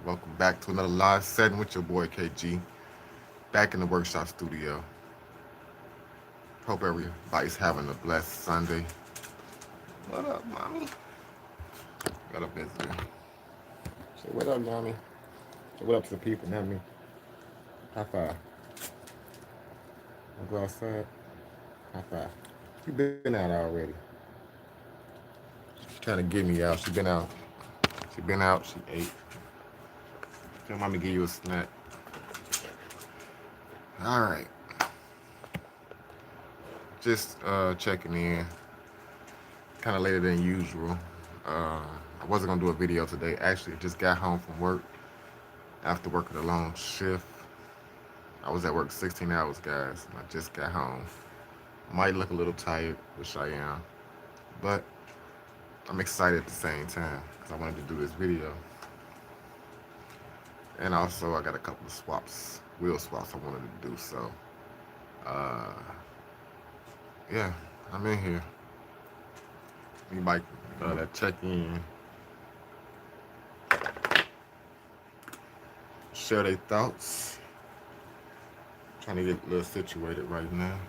Welcome back to another live setting with your boy KG. Back in the workshop studio. Hope everybody's having a blessed Sunday. What up, mommy? Got a visitor. Say what up, mommy? Say what up to the people, not me. High five. I'll go outside. High five. You been out already. She's trying to get me out. She been out. She been out. She ate. Tell mommy give you a snack. All right. Just checking in. Kind of later than usual. I wasn't gonna do a video today. Actually, just got home from work after working a long shift. I was at work 16 hours, guys, and I just got home. Might look a little tired, which I am, but I'm excited at the same time because I wanted to do this video. And also, I got a couple of swaps, wheel swaps I wanted to do. So, uh, yeah, I'm in here. Anybody that check in, share their thoughts. Trying to get a little situated right now.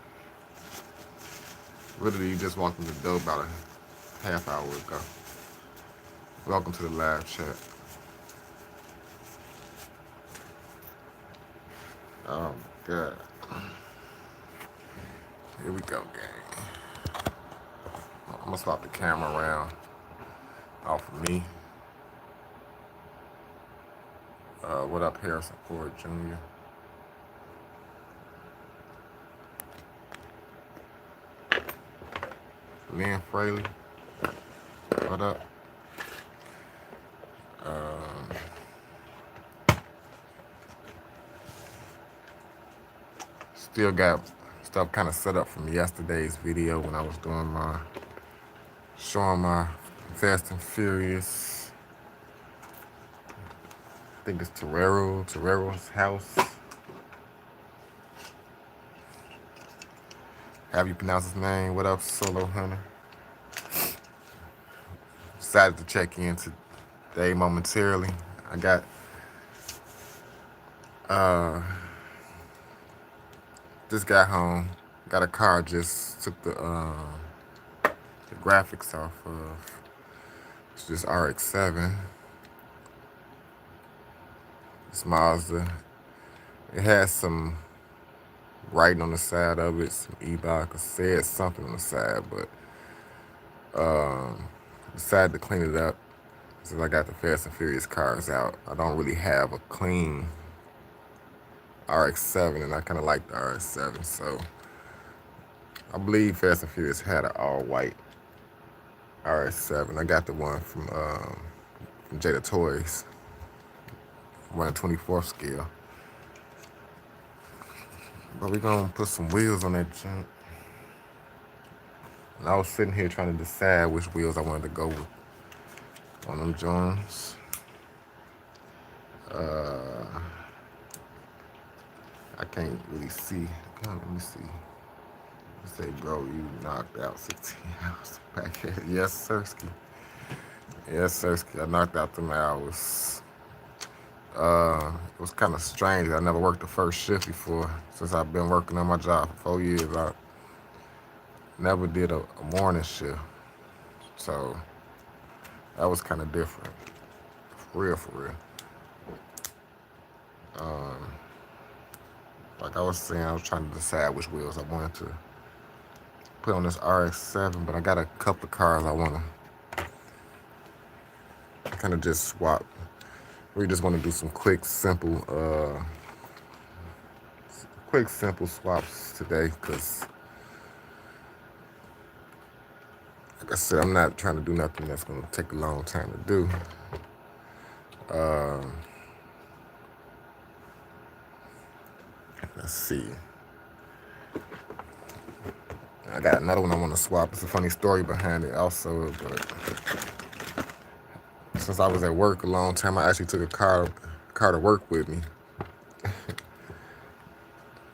Literally just walked in the door about a half hour ago. Welcome to the live chat. Oh my God. Here we go, gang. I'm gonna swap the camera around off of me. What up, Harrison Ford Jr.? Lynn Fraley. What up? Still got stuff kind of set up from yesterday's video when I was doing showing my Fast and Furious. I think it's Torrero's house. Have you pronounced his name? What up, Solo Hunter? Decided to check in today momentarily. I got just got home. Got a car. Just took the graphics off of. It's this RX7. It's Mazda. It has some writing on the side of it, some e-box. It said something on the side, but decided to clean it up since I got the Fast and Furious cars out. I don't really have a clean RX7, and I kind of like the RX7, so I believe Fast and Furious had an all-white RX7. I got the one from Jada Toys, 1/24th scale. But we're gonna put some wheels on that junk. And I was sitting here trying to decide which wheels I wanted to go with on them joints. I can't really see. Come on, let me see. Say, bro, you knocked out 16 hours back here. Yes, Sirski. Yes, Sirski. I knocked out them hours. It was kind of strange. I never worked the first shift before. Since I've been working on my job for 4 years, I never did a morning shift. So that was kind of different. For real, for real. Like I was saying, I was trying to decide which wheels I wanted to put on this RX7, but I got a couple of cars I want to kind of just swap. We just want to do some quick, simple swaps today, because like I said, I'm not trying to do nothing that's going to take a long time to do. Let's see. I got another one I want to swap. It's a funny story behind it also, but since I was at work a long time, I actually took a car to work with me.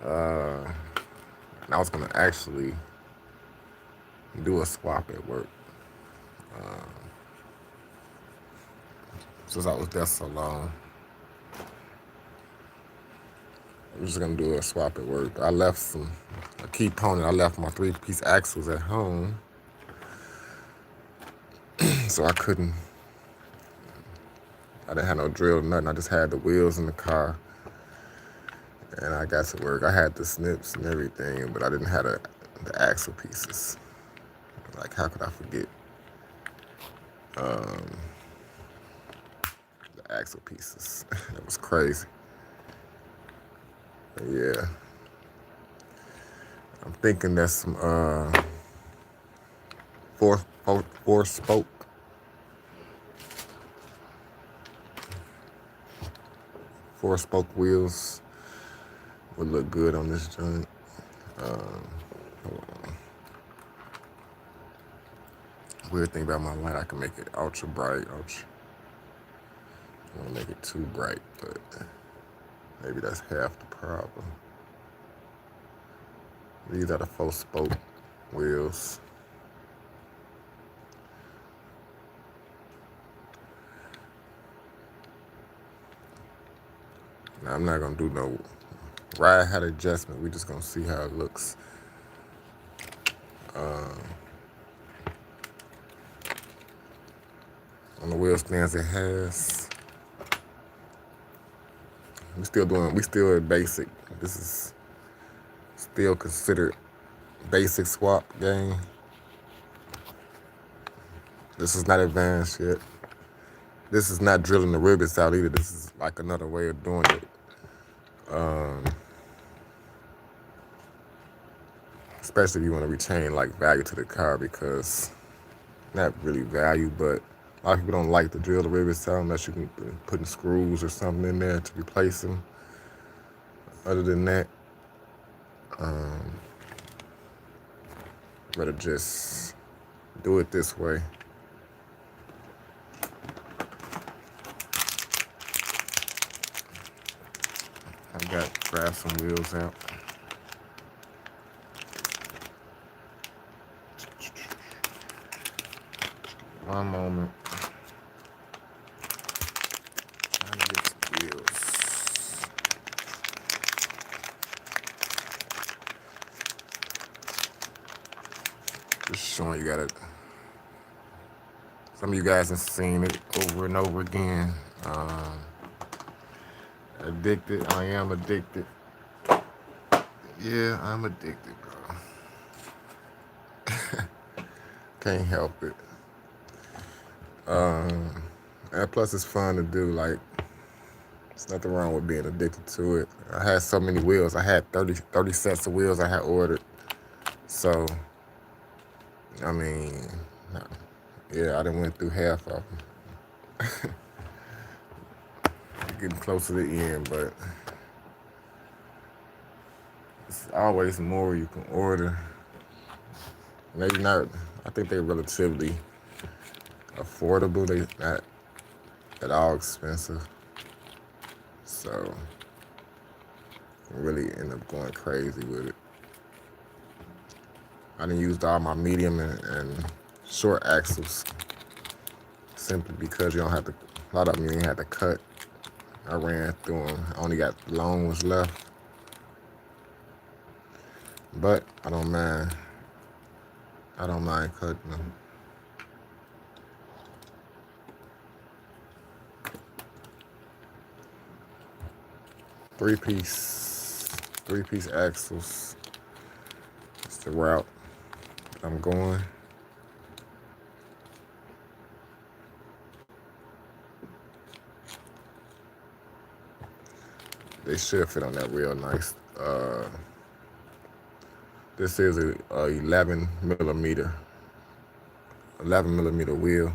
And I was going to actually do a swap at work. Since I was there so long. we're just gonna do a swap at work. I left a key component. I left my 3-piece axles at home, so I didn't have no drill or nothing. I just had the wheels in the car, and I got to work. I had the snips and everything, but I didn't have the axle pieces. Like, how could I forget the axle pieces? That was crazy. But yeah, I'm thinking that's some four spoke wheels would look good on this joint. Hold on. Weird thing about my light, I can make it ultra bright. I don't want to make it too bright, but maybe that's half the problem. These are the 4-spoke wheels. Now, I'm not gonna do no ride height adjustment. We're just gonna see how it looks. On the wheel stands it has. We still at basic. This is still considered basic swap game. This is not advanced yet. This is not drilling the rivets out either. This is like another way of doing it. Especially if you want to retain like value to the car, because not really value, but a lot of people don't like to drill the rivets out unless you can put screws or something in there to replace them. Other than that, rather just do it this way. Grab some wheels out. One moment. Trying to get some wheels. Just showing you got it. Some of you guys have seen it over and over again. Addicted. I am addicted. Yeah, I'm addicted, bro. Can't help it. And plus, it's fun to do. Like, there's nothing wrong with being addicted to it. I had so many wheels. I had 30 sets of wheels I had ordered. So, I mean, yeah, I done went through half of them. Getting close to the end, but it's always more you can order. Maybe not. I think they're relatively affordable. They're not at all expensive. So, I really end up going crazy with it. I done used all my medium and short axles simply because you don't have to, a lot of them you ain't had to cut. I ran through them. I only got the long ones left. But I don't mind. I don't mind cutting them. Three-piece axles. That's the route I'm going. They should fit on that real nice. This is a 11 millimeter wheel,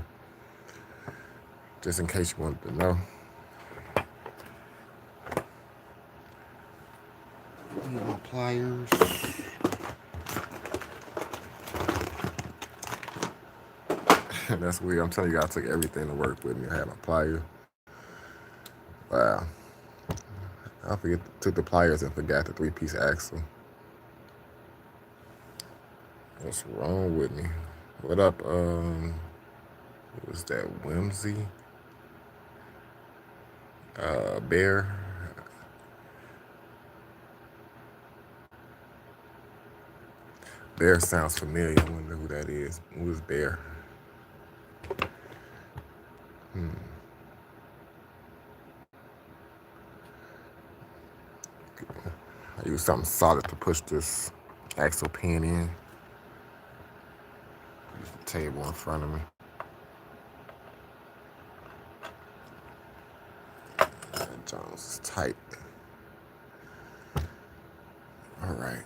just in case you wanted to know. Need my pliers. That's weird. I'm telling you, I took everything to work with me. I had my pliers. Wow. I took the pliers and forgot the 3-piece axle. What's wrong with me? What up, what was that, Whimsy? Bear? Bear sounds familiar. I wonder who that is. Who is Bear? I use something solid to push this axle pin in. Use the table in front of me. That Jones is tight. All right.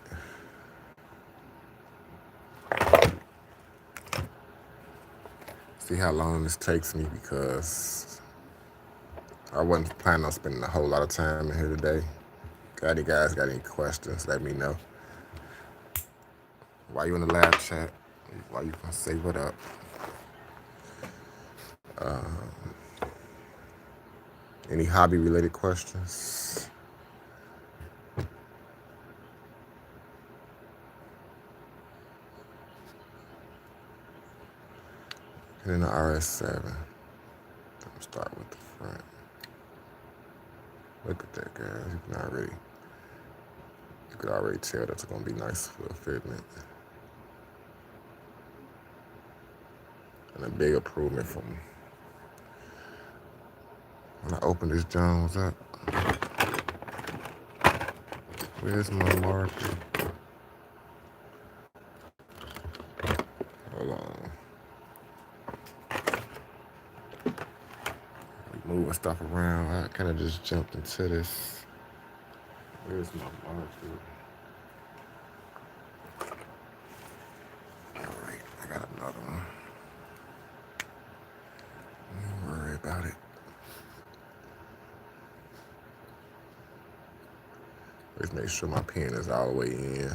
See how long this takes me because I wasn't planning on spending a whole lot of time in here today. Got any guys got any questions? Let me know. While you in the live chat, while you can say what up. Any hobby related questions? And then the RS7. I'm gonna start with the front. Look at that, guys. You could already tell that's gonna be nice for a fitment. And a big improvement from when I open this Jones up. Where's my marker? Hold on. Moving stuff around. I kind of just jumped into this. Where's my marker? All right, I got another one. Don't worry about it. Let's make sure my pen is all the way in.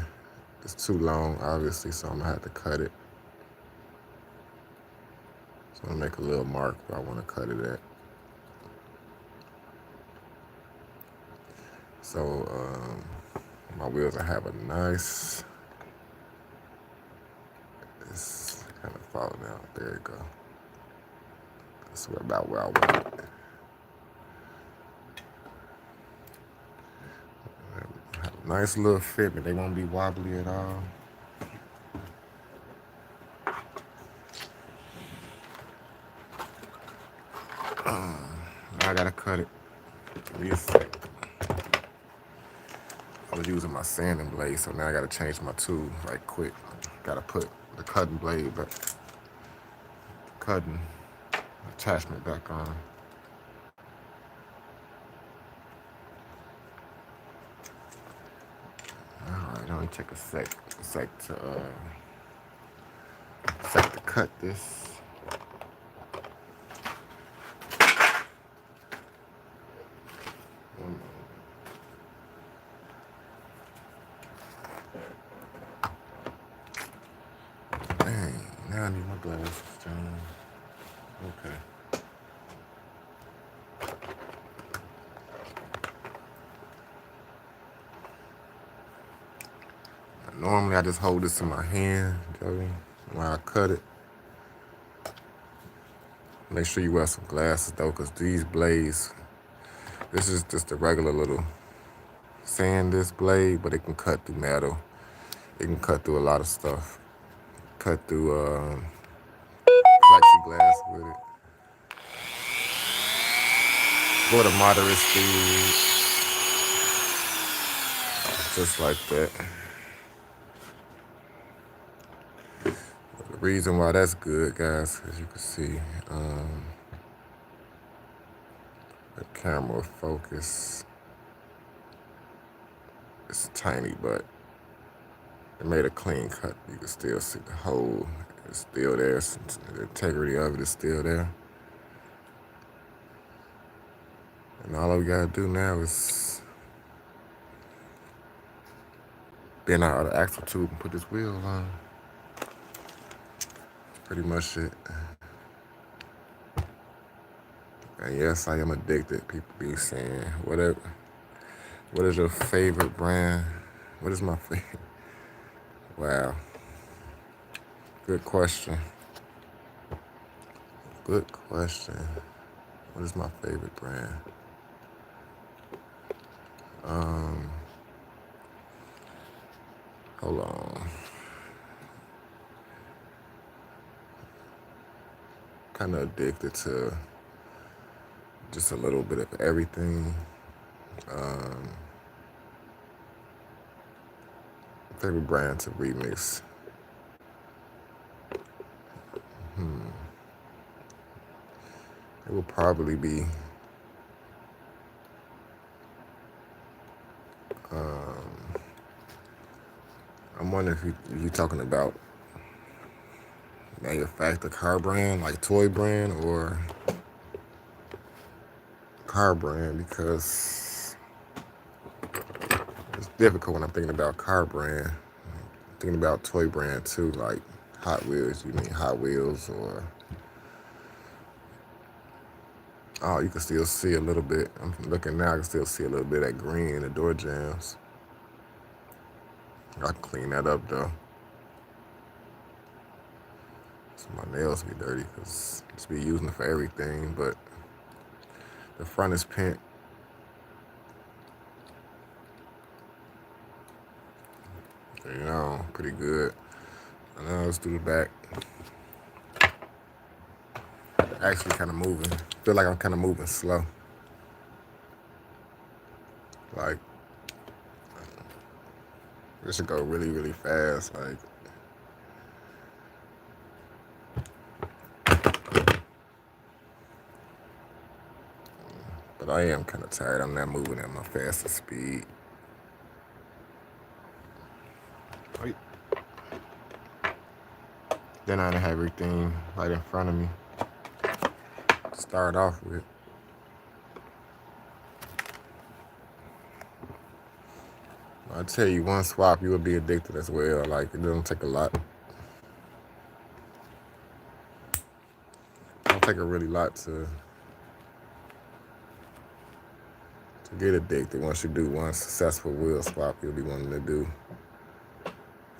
It's too long, obviously, so I'm gonna have to cut it. So I'm gonna make a little mark where I want to cut it at. So my wheels, I have a nice. It's kind of falling out. There you go. That's about where I want it. Have a nice little fitment. They won't be wobbly at all. Now I gotta cut it. Give me a sec. I was using my sanding blade, so now I gotta change my tool right quick. Gotta put the cutting blade back, cutting attachment back on. Alright, only take a sec to cut this. Dang, now I need my glasses, John. Okay. Normally I just hold this in my hand, Joey, while I cut it. Make sure you wear some glasses though, because these blades, this is just a regular little sand disc blade, but it can cut through metal. It can cut through a lot of stuff. Cut through plexiglass with it. Go at a moderate speed, just like that. The reason why that's good, guys, as you can see, the camera focus. It's tiny, but it made a clean cut. You can still see the hole. It's still there. The integrity of it is still there. And all we gotta do now is bend out the axle tube and put this wheel on. That's pretty much it. And yes, I am addicted. People be saying, what is your favorite brand? What is my favorite? Wow. Good question. Good question. What is my favorite brand? Hold on. kind of addicted to just a little bit of everything. Um, Favorite brand to remix. It will probably be I'm wondering if you're talking about manufacturer car brand, like toy brand, or car brand, because it's difficult when I'm thinking about car brand. I'm thinking about toy brand too, like Hot Wheels. You mean Hot Wheels, or oh, you can still see a little bit. I'm looking now, I can still see a little bit of that green in the door jams. I can clean that up though. So my nails be dirty because just be using it for everything. But the front is pink. You know, pretty good. And now let's do the back. Actually, kind of moving. Feel like I'm kind of moving slow. Like this should go really, really fast. Like, but I am kind of tired. I'm not moving at my fastest speed. Then I have everything right in front of me to start off with. I tell you, one swap, you will be addicted as well. Like, it doesn't take a lot. It don't take a really lot to get addicted. Once you do one successful wheel swap, you'll be wanting to do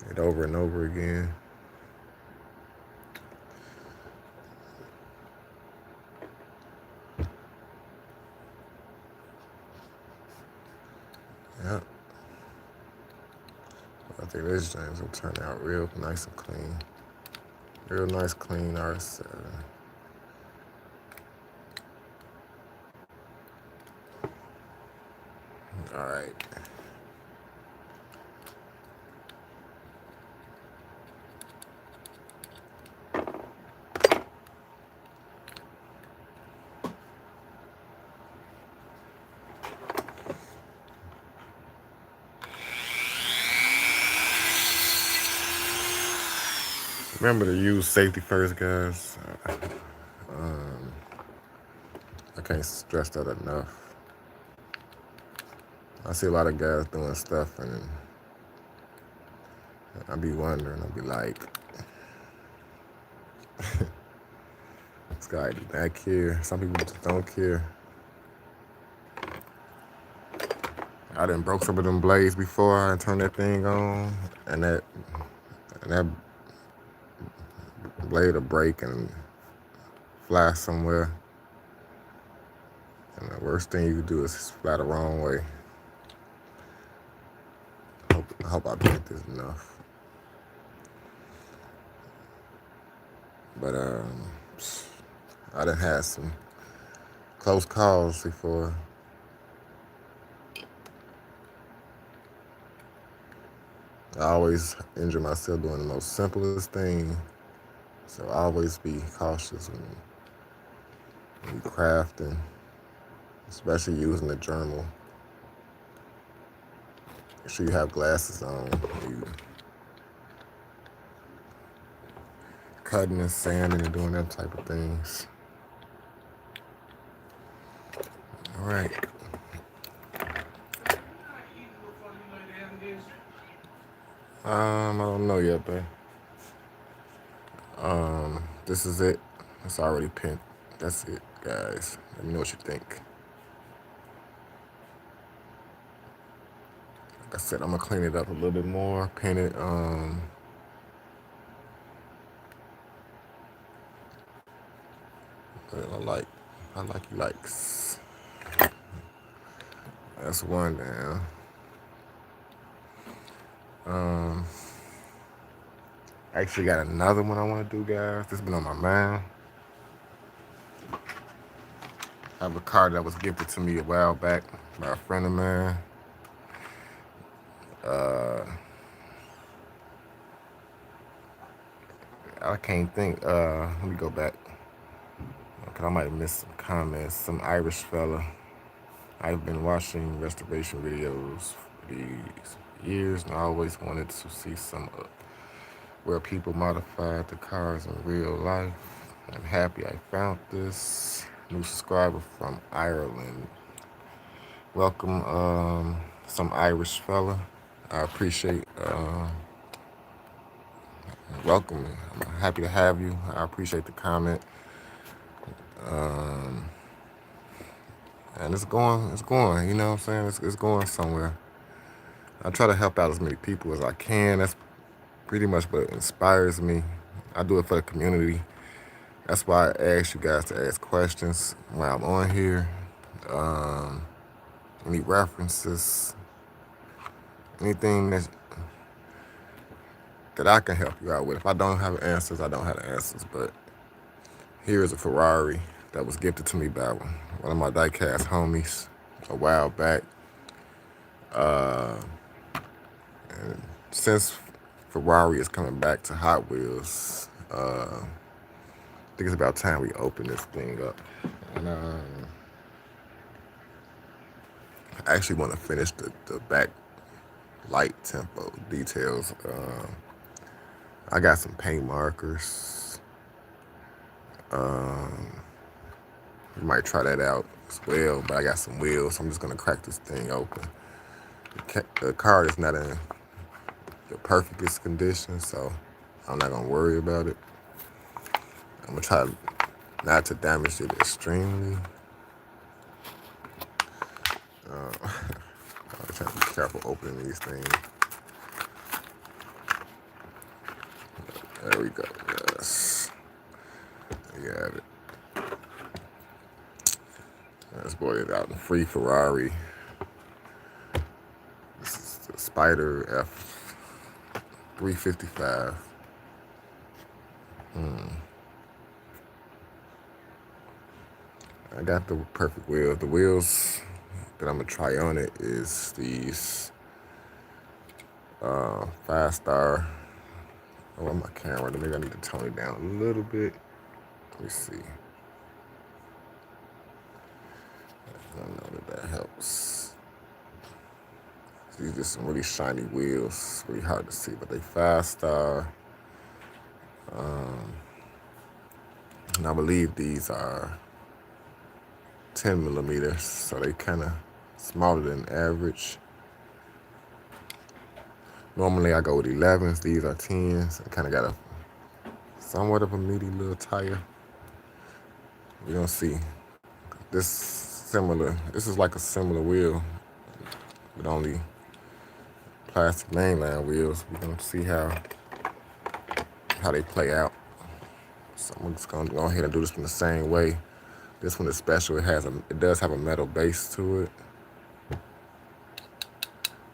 it over and over again. Yep. I think this James will turn out real nice and clean. Real nice, clean RX7. All right. Remember to use safety first, guys. I can't stress that enough. I see a lot of guys doing stuff, and I be wondering. I be like, this guy do not care. Some people just don't care. I done broke some of them blades before I turned that thing on, and that blade will break and fly somewhere. And the worst thing you can do is fly the wrong way. I hope I paint this enough. But I done had some close calls before. I always injure myself doing the most simplest thing. So always be cautious when you crafting, especially using the journal. Make sure you have glasses on when you cutting and sanding and doing them type of things. All right. I don't know yet, babe. This is it. It's already pinned. That's it, guys. Let me know what you think. Like I said, I'm gonna clean it up a little bit more, paint it. I like likes. That's one down. I actually got another one I want to do, guys. This has been on my mind. I have a car that was gifted to me a while back by a friend of mine. Uh, I can't think. Let me go back. Cause I might have missed some comments. Some Irish fella. I've been watching restoration videos for these years, and I always wanted to see some where people modified the cars in real life. I'm happy I found this new subscriber from Ireland. Welcome, some Irish fella. I appreciate welcome. I'm happy to have you. I appreciate the comment. Um, and it's going. It's going. You know what I'm saying? It's going somewhere. I try to help out as many people as I can. That's pretty much what inspires me. I do it for the community. That's why I ask you guys to ask questions while I'm on here. Um, any references, anything that I can help you out with. If I don't have answers, I don't have the answers. But here is a Ferrari that was gifted to me by one of my diecast homies a while back. And since Ferrari is coming back to Hot Wheels, I think it's about time we open this thing up. And I actually want to finish the back light tempo details. I got some paint markers. You might try that out as well, but I got some wheels, so I'm just gonna crack this thing open. The car is not in the perfectest condition, so I'm not gonna worry about it. I'm gonna try not to damage it extremely. I'm trying to be careful opening these things. There we go. Yes. You have it. This boy is out in free Ferrari. This is the Spider F355. I got the perfect wheels. The wheels that I'm gonna try on it is these 5-star. Oh, on my camera. Maybe I need to tone it down a little bit. Let me see. I don't know that helps. These are just some really shiny wheels. Really hard to see, but they 5-star. And I believe these are 10 millimeters, so they kind of smaller than average. Normally I go with 11s. These are 10s. I kind of got a somewhat of a meaty little tire. We don't see this similar. This is like a similar wheel, but only plastic mainline wheels. We're gonna see how they play out. So I'm just gonna go ahead and do this one the same way. This one is special. It does have a metal base to it,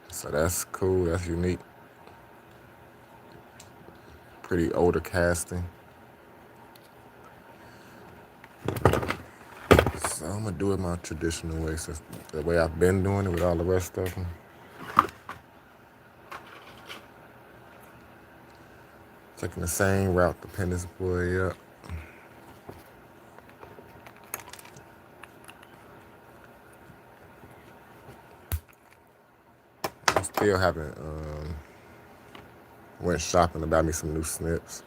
so that's cool. That's unique. Pretty older casting. So I'm gonna do it my traditional way, so the way I've been doing it with all the rest of them. Taking the same route to pin this boy up. I still haven't went shopping to buy me some new snips.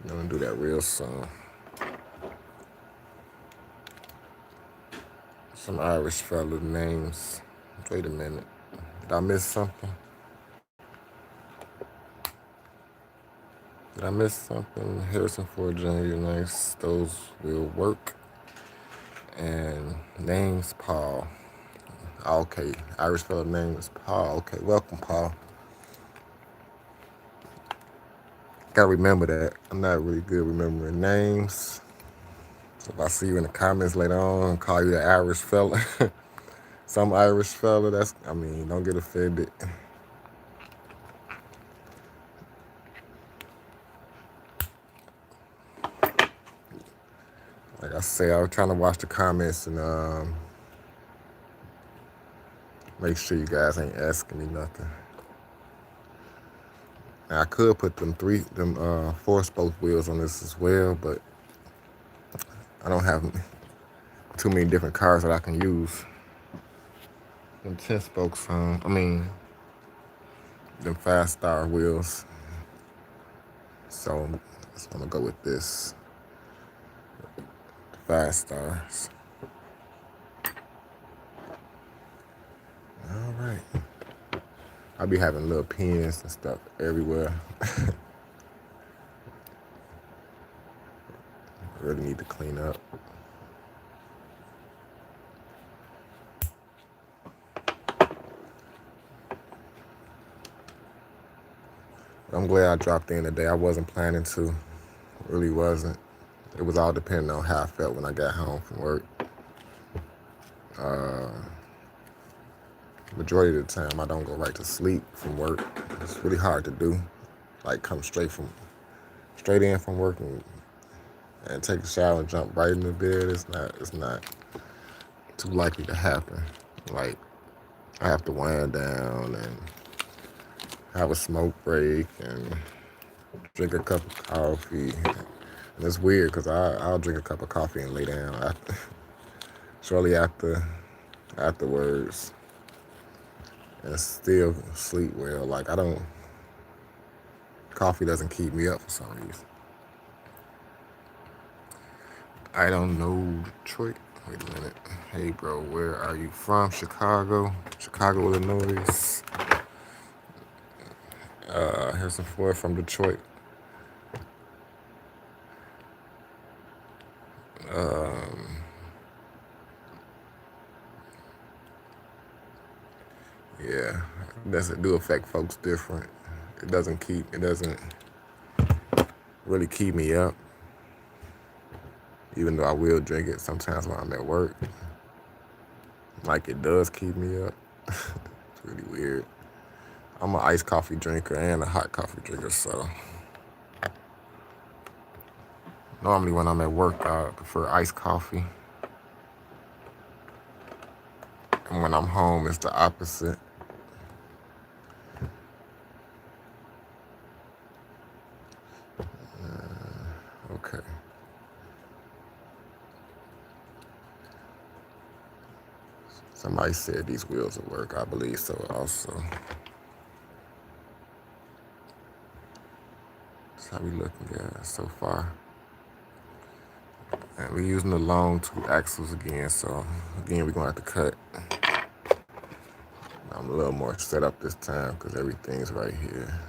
I'm gonna do that real soon. Some Irish fella names. Wait a minute. Did I miss something? Did I miss something? Harrison Ford Jr. Nice. Those will work. And name's Paul. Okay. Irish fella name is Paul. Okay. Welcome, Paul. Gotta remember that. I'm not really good remembering names. So if I see you in the comments later on and call you the Irish fella, some Irish fella, don't get offended. Like I say, I was trying to watch the comments and make sure you guys ain't asking me nothing. Now, I could put them 4-spoke wheels on this as well, but I don't have too many different cars that I can use. Them 10 spokes them 5-star wheels. So I'm gonna go with this. 5 stars. All right. I'll be having little pins and stuff everywhere. Really need to clean up. I'm glad I dropped in today. I wasn't planning to. Really wasn't. It was all depending on how I felt when I got home from work. Majority of the time, I don't go right to sleep from work. It's really hard to do. Like come straight in from work and take a shower and jump right in the bed. It's not too likely to happen. Like I have to wind down and have a smoke break and drink a cup of coffee. And it's weird because I'll drink a cup of coffee and lay down shortly afterwards and still sleep well. Like coffee doesn't keep me up for some reason. I don't know Detroit. Wait a minute. Hey bro, where are you from? Chicago, Illinois. Harrison Ford from Detroit. Yeah, it do affect folks different. It doesn't really keep me up, even though I will drink it sometimes when I'm at work. Like it does keep me up. It's really weird. I'm an iced coffee drinker and a hot coffee drinker, so normally when I'm at work, I prefer iced coffee. And when I'm home, it's the opposite. Okay. Somebody said these wheels will work. I believe so also. That's how we looking, guys, so far. And we're using the long 2 axles again, so again, we're going to have to cut. I'm a little more set up this time because everything's right here.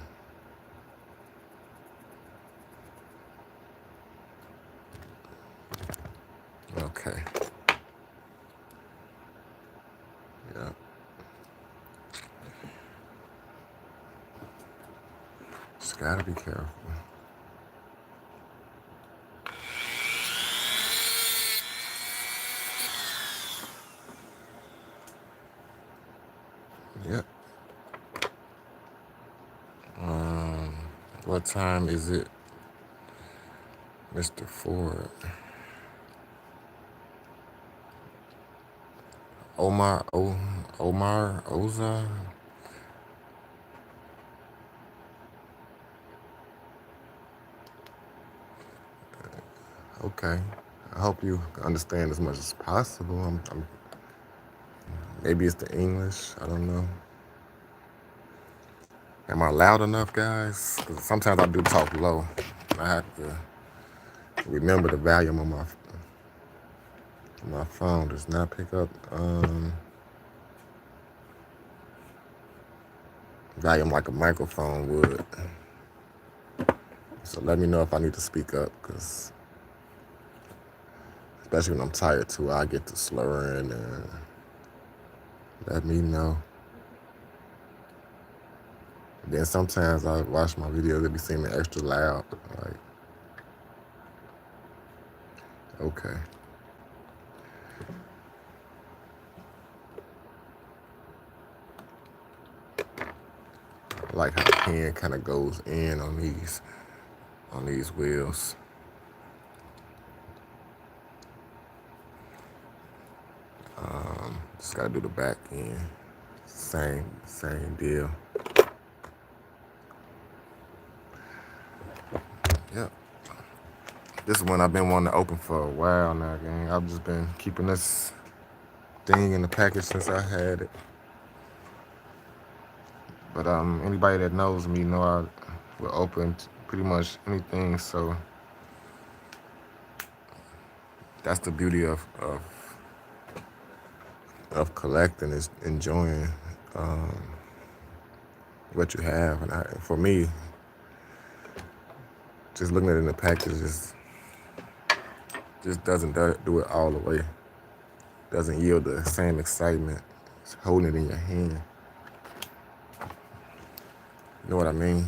Okay. Yeah. Just gotta be careful. Yep. What time is it, Mr. Ford? Omar Oza? Okay. I hope you understand as much as possible. Maybe it's the English. I don't know. Am I loud enough, guys? 'Cause sometimes I do talk low. I have to remember the volume on my phone. Does not pick up volume like a microphone would. So let me know if I need to speak up, because especially when I'm tired too, I get to slurring and let me know. Then sometimes I watch my videos, they be seeming extra loud. Like, okay. I like how the pen kind of goes in on these wheels. Just gotta do the back end. Same deal. Yep. This is one I've been wanting to open for a while now, gang. I've just been keeping this thing in the package since I had it. But anybody that knows me know I will open pretty much anything. So that's the beauty of collecting, is enjoying what you have. And for me, just looking at it in the package just doesn't do it all the way. Doesn't yield the same excitement as holding it in your hand. You know what I mean?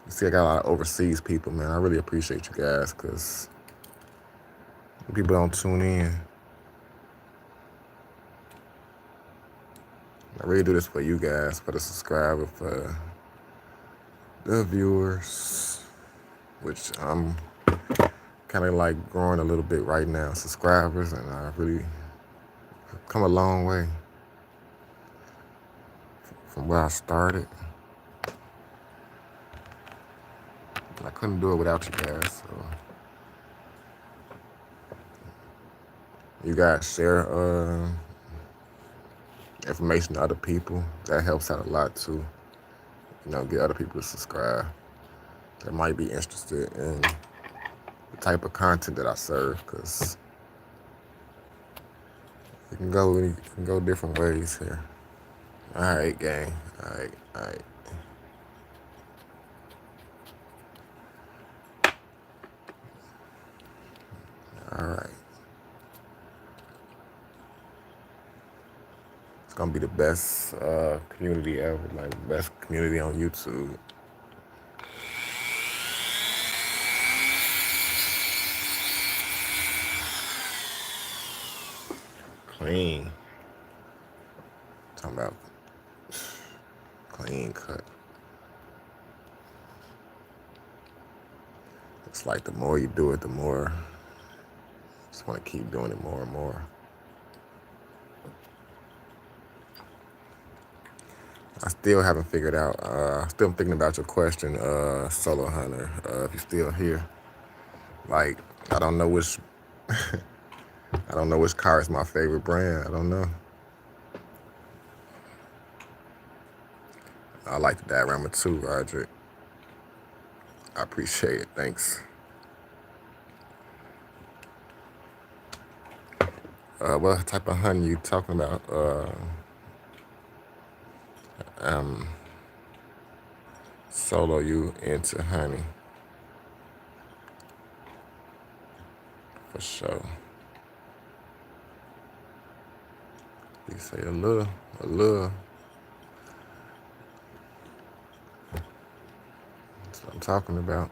You see, I got a lot of overseas people, man. I really appreciate you guys, because people don't tune in. I really do this for you guys, for the subscribers, for the viewers, which I'm kind of like growing a little bit right now, subscribers, and I really come a long way from where I started. I couldn't do it without you guys, so you guys share information to other people. That helps out a lot too. You know, get other people to subscribe that might be interested in the type of content that I serve, because it can go different ways here. All right, gang. All right. All right. It's gonna be the best community ever, like the best community on YouTube. Clean. Talking about clean cut. It's like the more you do it, the more you just want to keep doing it more and more. I still haven't figured out, still thinking about your question, Solo Hunter, if you're still here. Like, I don't know which car is my favorite brand. I don't know. I like the diorama too, Roderick. I appreciate it. Thanks. What type of honey you talking about? Solo, you into honey? For sure. You say a little. That's what I'm talking about.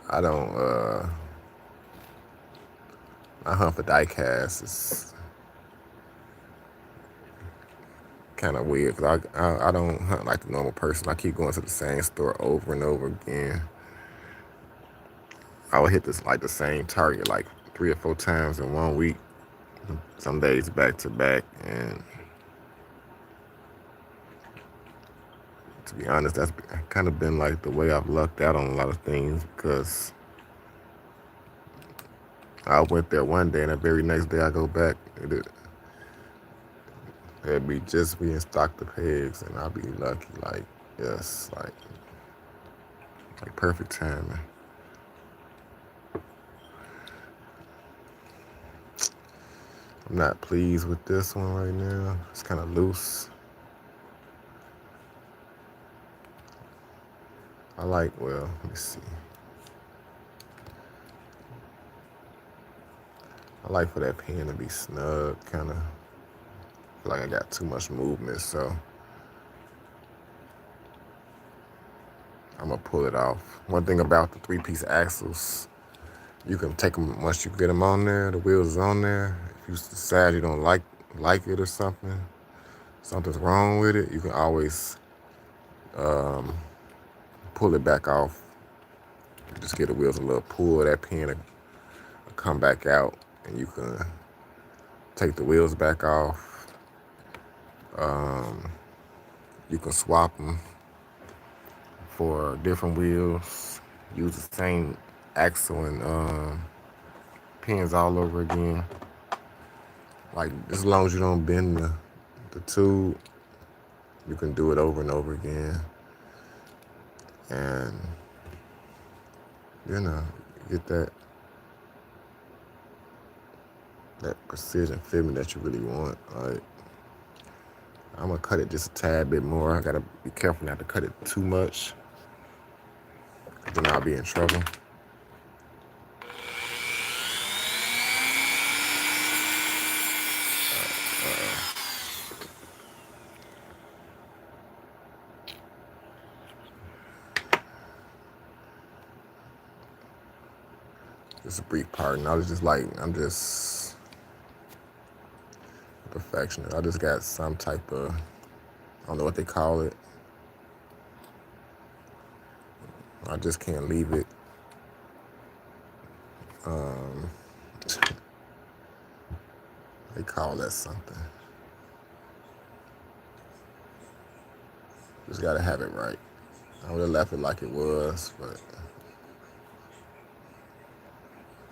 I don't, I hunt for diecast. It's kind of weird, because I don't hunt like the normal person. I keep going to the same store over and over again. I would hit this like the same target like 3 or 4 times in 1 week. Some days back to back, and to be honest, that's kind of been like the way I've lucked out on a lot of things, because I went there one day and the very next day I go back, it'd be just restocked the pegs, and I'll be lucky, like, yes, like perfect timing. I'm not pleased with this one right now. It's kind of loose. Well, let me see. I like for that pen to be snug, kind of. Feel like I got too much movement, so I'm gonna pull it off. One thing about the 3-piece axles, you can take them once you get them on there. The wheels is on there. If you decide you don't like it or something's wrong with it, you can always pull it back off. Just get the wheels a little pull. That pin come back out, and you can take the wheels back off. You can swap them for different wheels. Use the same axle and pins all over again. Like, as long as you don't bend the tube, you can do it over and over again. And, you know, get that precision fitment that you really want. Like, I'm gonna cut it just a tad bit more. I gotta be careful not to cut it too much, then I'll be in trouble. Just a brief part, and I'm just a perfectionist. I just got some type of, I don't know what they call it. I just can't leave it. They call that something. Just gotta have it right. I would have left it like it was, but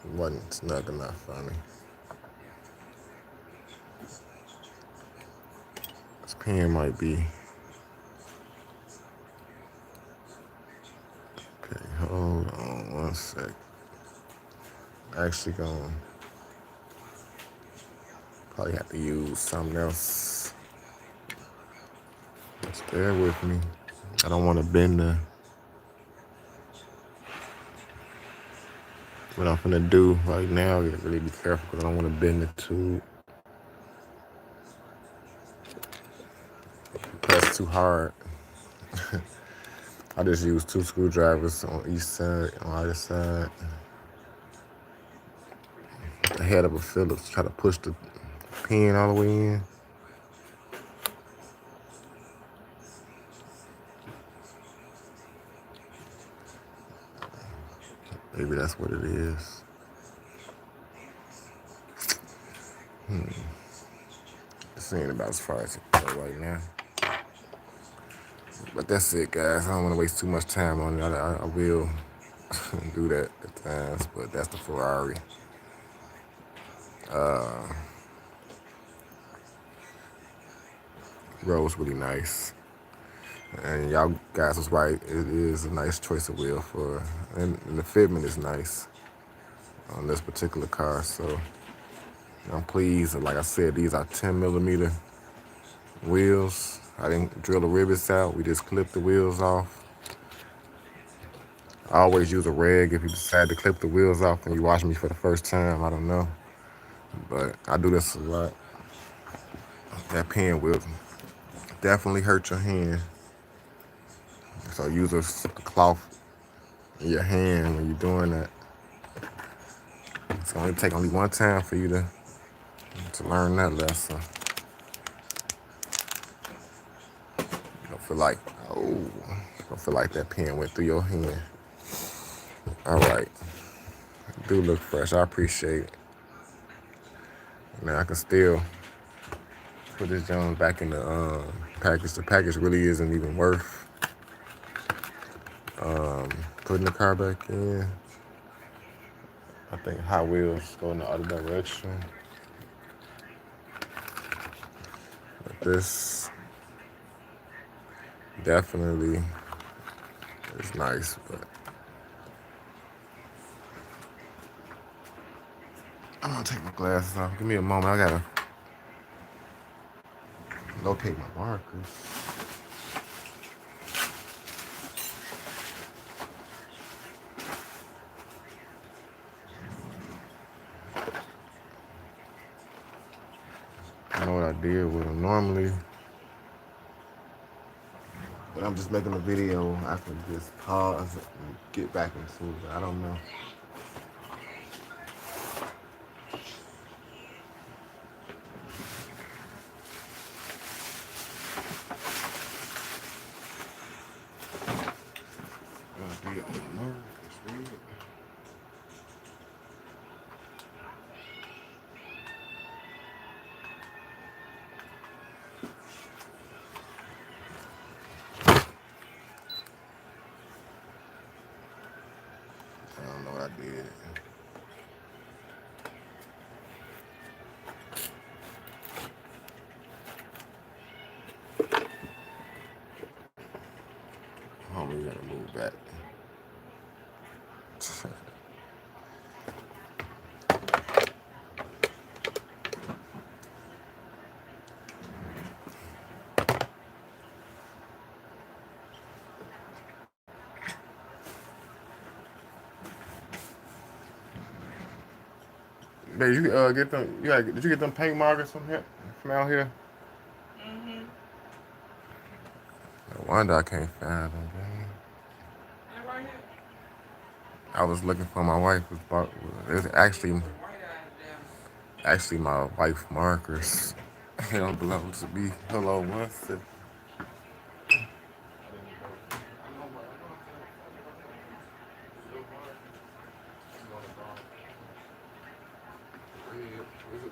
it wasn't snug enough for me. This pen might be. Okay, hold on 1 sec. Actually gonna probably have to use something else. Just bear with me. I don't want to bend what I'm gonna do right now. I gotta really be careful because I don't want to bend the tube. Press too hard. I just use 2 screwdrivers on each side, on either side. The head of a Phillips, try to push the pin all the way in. Maybe that's what it is. This ain't about as far as it goes right now. But that's it, guys. I don't want to waste too much time on it. I will do that at times, but that's the Ferrari. Road's really nice. And y'all guys was right. It is a nice choice of wheel and the fitment is nice on this particular car. So I'm pleased. Like I said, these are 10mm wheels. I didn't drill the rivets out. We just clipped the wheels off. I always use a rag if you decide to clip the wheels off and you watch me for the first time. I don't know, but I do this a lot. That pen will definitely hurt your hand. So use a cloth in your hand when you're doing that. It's gonna take only one time for you to learn that lesson. You don't feel like, don't feel like that pen went through your hand. All right, do look fresh. I appreciate it. Now I can still put this Jones back in the package. The package really isn't even worth putting the car back in. I think Hot Wheels go in the other direction. But this definitely is nice, but I'm gonna take my glasses off. Give me a moment. I gotta locate my markers. I know what I did with them normally, but I'm just making a video. I can just pause and get back into it. I don't know. don't know what I did. Homie, you gotta move back. Did you get them? Did you get them paint markers from here, from out here? Mm-hmm. No wonder I can't find them. Man. They're right here. I was looking for my wife. It's Get the white out of them. actually my wife markers. They don't belong to me. Hello, one second.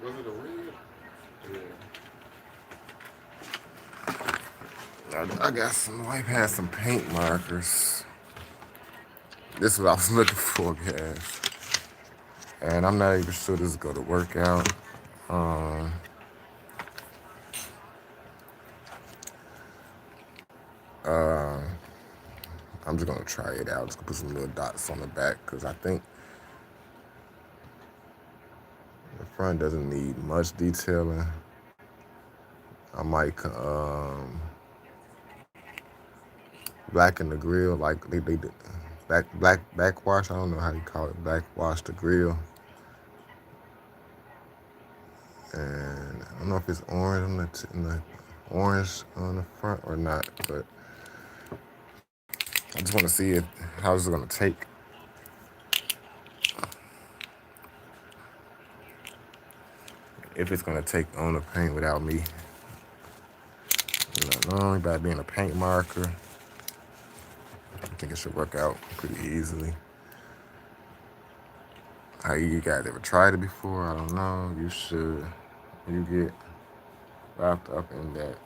Was it a red? Yeah. I got some. My wife had some paint markers. This is what I was looking for, guys. And I'm not even sure this is going to work out. Um, uh, I'm just gonna try it out. Just gonna put some little dots on the back because I think the front doesn't need much detailing. I might blacken the grill like they did backwash. I don't know how you call it. Backwash the grill, and I don't know if it's orange on the orange on the front or not. But I just want to see how this is gonna take. If it's gonna take on the paint without me, only by being a paint marker. I think it should work out pretty easily. How you guys ever tried it before? I don't know. You should. You get wrapped up in that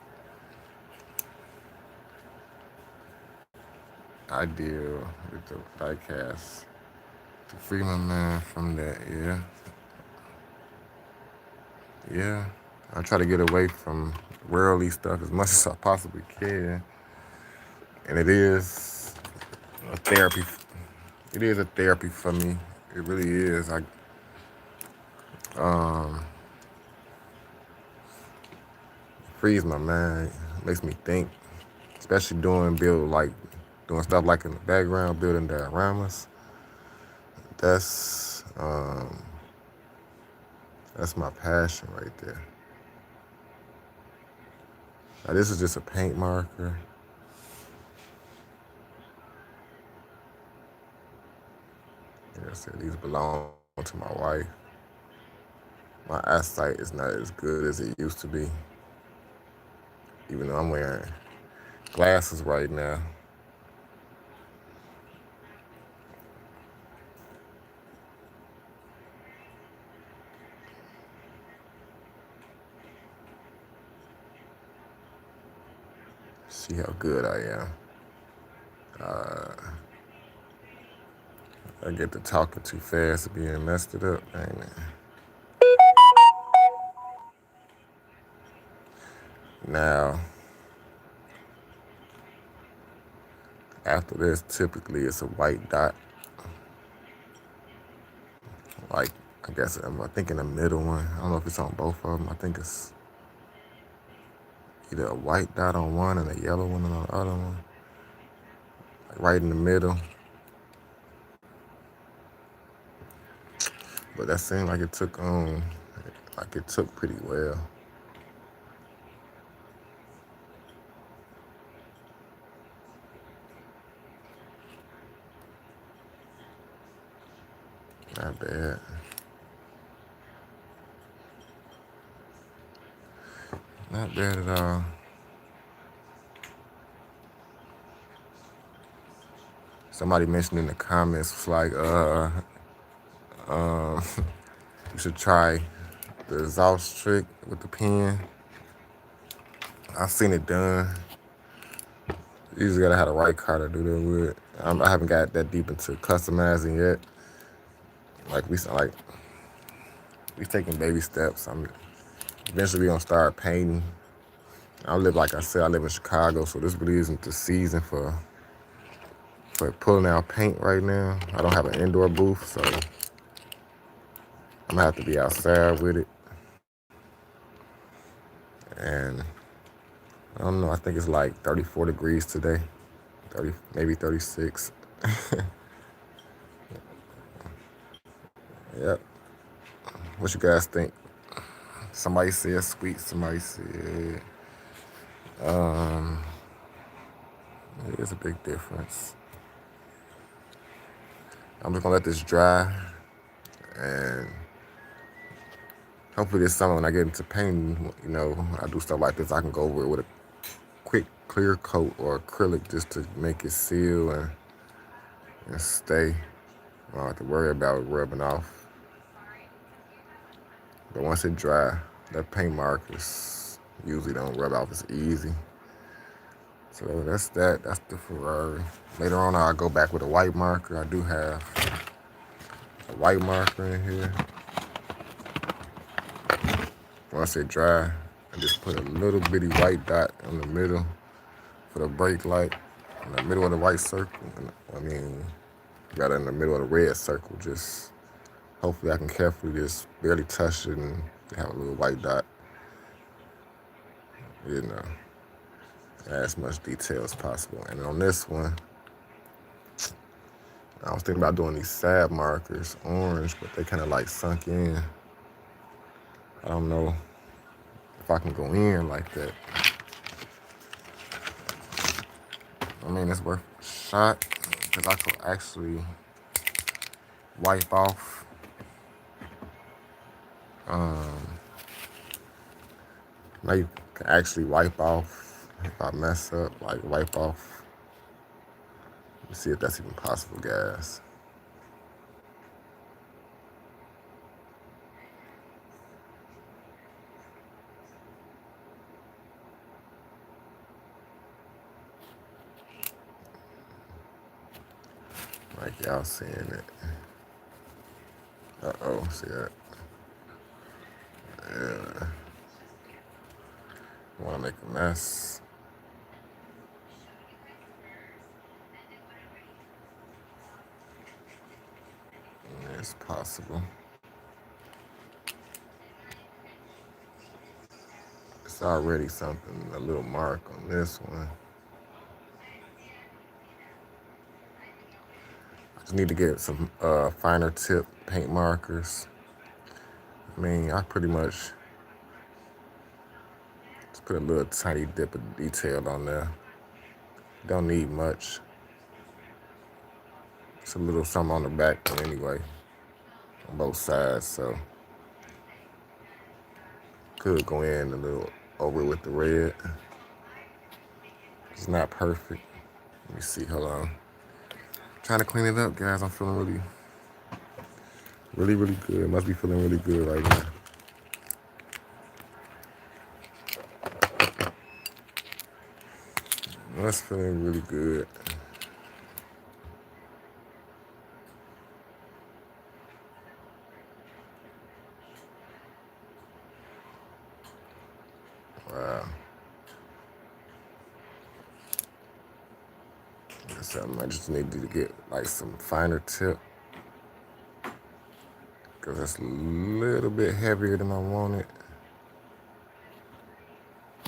idea with the diecast to free my mind from that. Yeah, yeah. I try to get away from worldly stuff as much as I possibly can, and it is a therapy. It is a therapy for me. It really is. Um, frees my mind, makes me think, especially doing stuff like in the background, building dioramas. That's um, that's my passion right there. Now, this is just a paint marker. Like I said, these belong to my wife. My eyesight is not as good as it used to be, even though I'm wearing glasses right now. See how good I am. Uh, I get to talking too fast and being messed it up, ain't it? Now, after this, typically it's a white dot. Like, I guess I think in the middle one. I don't know if it's on both of them. I think it's either a white dot on one and a yellow one on the other one. Like right in the middle. But that seemed like it took pretty well. Not bad. Not bad at all. Somebody mentioned in the comments was like, um, you should try the exhaust trick with the pen. I've seen it done. You just gotta have the right car to do that with. I haven't got that deep into customizing yet. Like we taking baby steps. I'm eventually gonna start painting. Like I said, I live in Chicago, so this really isn't the season for pulling out paint right now. I don't have an indoor booth, so I'm gonna have to be outside with it. And I don't know, I think it's like 34 degrees today. 30, maybe 36. Yep. What you guys think? Somebody said sweet, somebody said it is a big difference. I'm just gonna let this dry, and hopefully this summer when I get into painting, when I do stuff like this, I can go over it with a quick clear coat or acrylic just to make it seal and stay. I don't have to worry about it rubbing off. But once it dry, that paint markers usually don't rub off as easy. So that's that. That's the Ferrari. Later on, I'll go back with a white marker. I do have a white marker in here. Once it dry, I just put a little bitty white dot in the middle for the brake light, in the middle of the white circle. Got it in the middle of the red circle. Just hopefully I can carefully just barely touch it and have a little white dot. Add as much detail as possible. And on this one, I was thinking about doing these sad markers, orange, but they kind of like sunk in. I don't know if I can go in like that. It's worth a shot because I could actually wipe off. Now you can actually wipe off if I mess up, like wipe off. Let's see if that's even possible, guys. Like y'all seeing it. Uh-oh, see that? Yeah. Want to make a mess. It's possible. It's already something, a little mark on this one. I just need to get some finer tip paint markers. I pretty much just put a little tiny dip of detail on there. Don't need much. It's a little something on the back anyway, on both sides, so could go in a little over with the red. It's not perfect. Let me see, hold on. Trying to clean it up, guys. I'm feeling really good. Must be feeling really good right now. That's feeling really good. Wow. That's something I just need to get like some finer tip. Because it's a little bit heavier than I want it.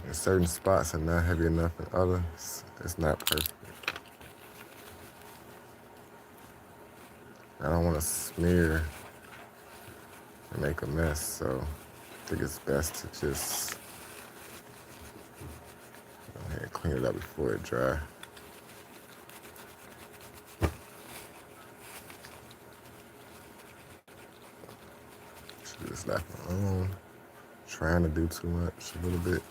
In certain spots are not heavy enough in others. It's not perfect. I don't want to smear and make a mess, so I think it's best to just go ahead and clean it up before it dries. Should just left it alone. Trying to do too much, a little bit.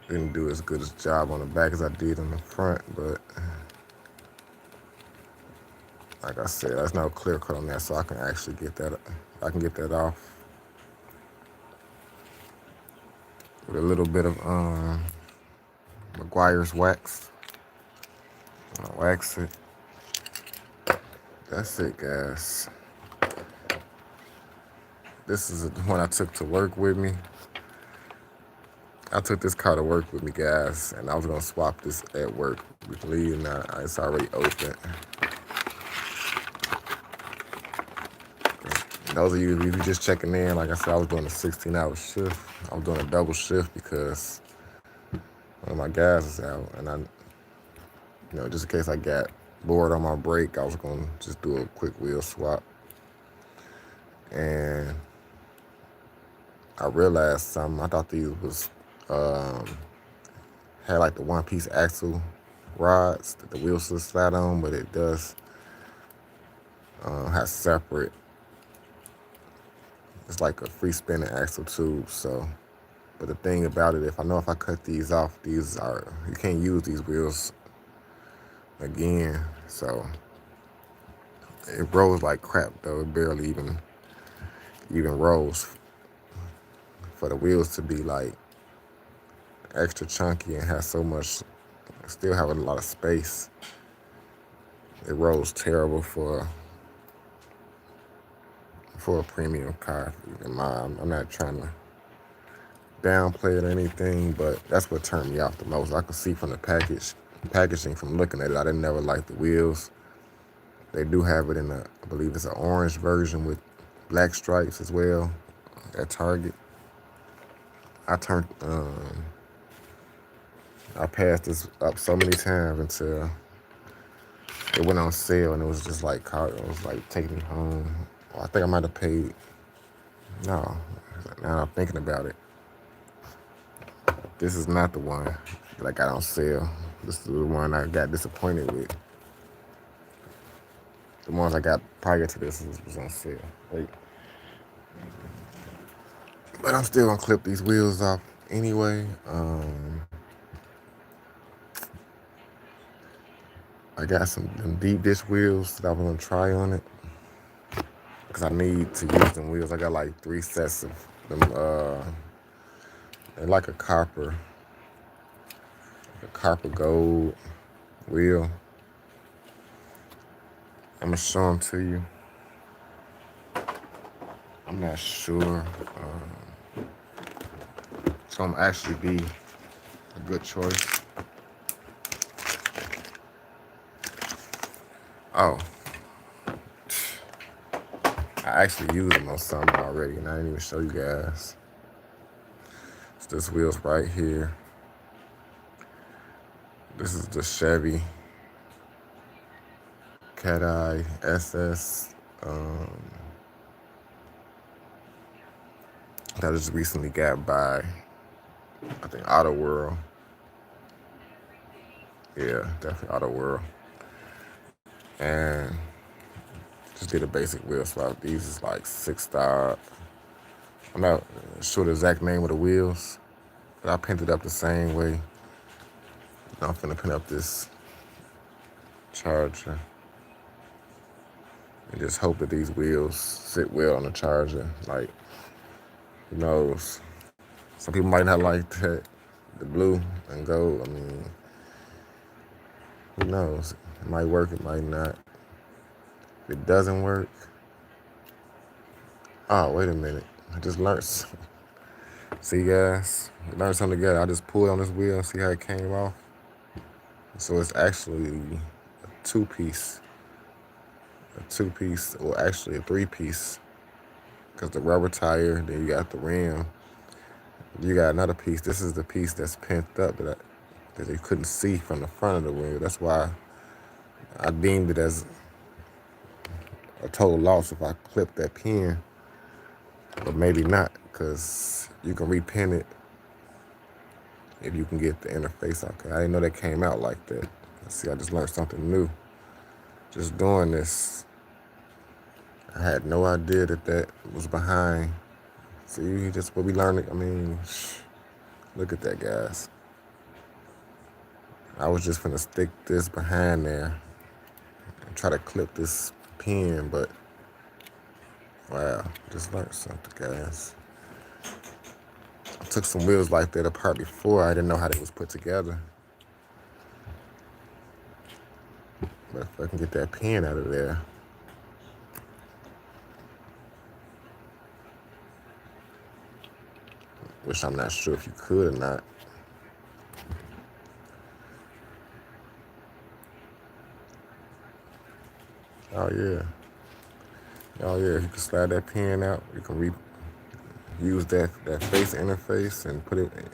Didn't do as good a job on the back as I did on the front, but like I said, there's no clear coat on that, so I can actually get that. I can get that off with a little bit of McGuire's wax. I'll wax it. That's it, guys. This is the one I took to work with me. I took this car to work with me, guys, and I was gonna swap this at work. We can leave now. It's already open. Those of you, if you're just checking in, like I said, I was doing a 16-hour shift. I was doing a double shift because one of my guys is out, and just in case I got bored on my break, I was gonna just do a quick wheel swap. And I realized something. I thought these was had like the one-piece axle rods that the wheels just flat on, but it does have separate. It's like a free spinning axle tube. So, but the thing about it, if I cut these off, you can't use these wheels again. So it rolls like crap though. It barely even rolls. For the wheels to be like extra chunky and have so much, still have a lot of space. It rolls terrible for a premium car. I'm not trying to downplay it or anything, but that's what turned me off the most. I could see from the packaging from looking at it, I didn't never like the wheels. They do have it in I believe it's an orange version with black stripes as well at Target. I passed this up so many times until it went on sale, and it was just like it was like taking me home. Well, I think I might have paid. No, now I'm thinking about it. This is not the one that I got on sale. This is the one I got disappointed with. The ones I got prior to this was on sale. Wait. But I'm still gonna clip these wheels off anyway. I got them deep dish wheels that I'm gonna try on it because I need to use them wheels. I got like 3 sets of them. They're like a copper gold wheel. I'm gonna show them to you. I'm not sure. It's gonna actually be a good choice. Oh, I actually used them on something already, and I didn't even show you guys. It's this wheels right here. This is the Chevy Cat Eye SS. That I just recently got by, I think, Auto World. Yeah, definitely Auto World. And just did a basic wheel swap. These is like 6-star. I'm not sure the exact name of the wheels, but I painted up the same way. Now I'm finna pin up this Charger and just hope that these wheels sit well on the Charger. Like, who knows? Some people might not like that, the blue and gold. I mean, who knows? It might work, it might not. If it doesn't work, oh, wait a minute. I just learned something. See, guys, we learned something together. I just pulled on this wheel and see how it came off. So it's actually a two-piece, or actually a 3-piece, because the rubber tire, then you got the rim. You got another piece. This is the piece that's pent up that you couldn't see from the front of the wheel. That's why I deemed it as a total loss if I clipped that pin, but maybe not, because you can repin it if you can get the interface out. I didn't know that came out like that. See, I just learned something new just doing this. I had no idea that was behind. See, just what we learned. I mean, look at that, guys. I was just finna stick this behind there and try to clip this pin, but wow, just learned something, guys. I took some wheels like that apart before. I didn't know how they was put together. But if I can get that pen out of there, which I'm not sure if you could or not. Oh yeah. Oh yeah, you can slide that pen out. You can use that face interface and put it in.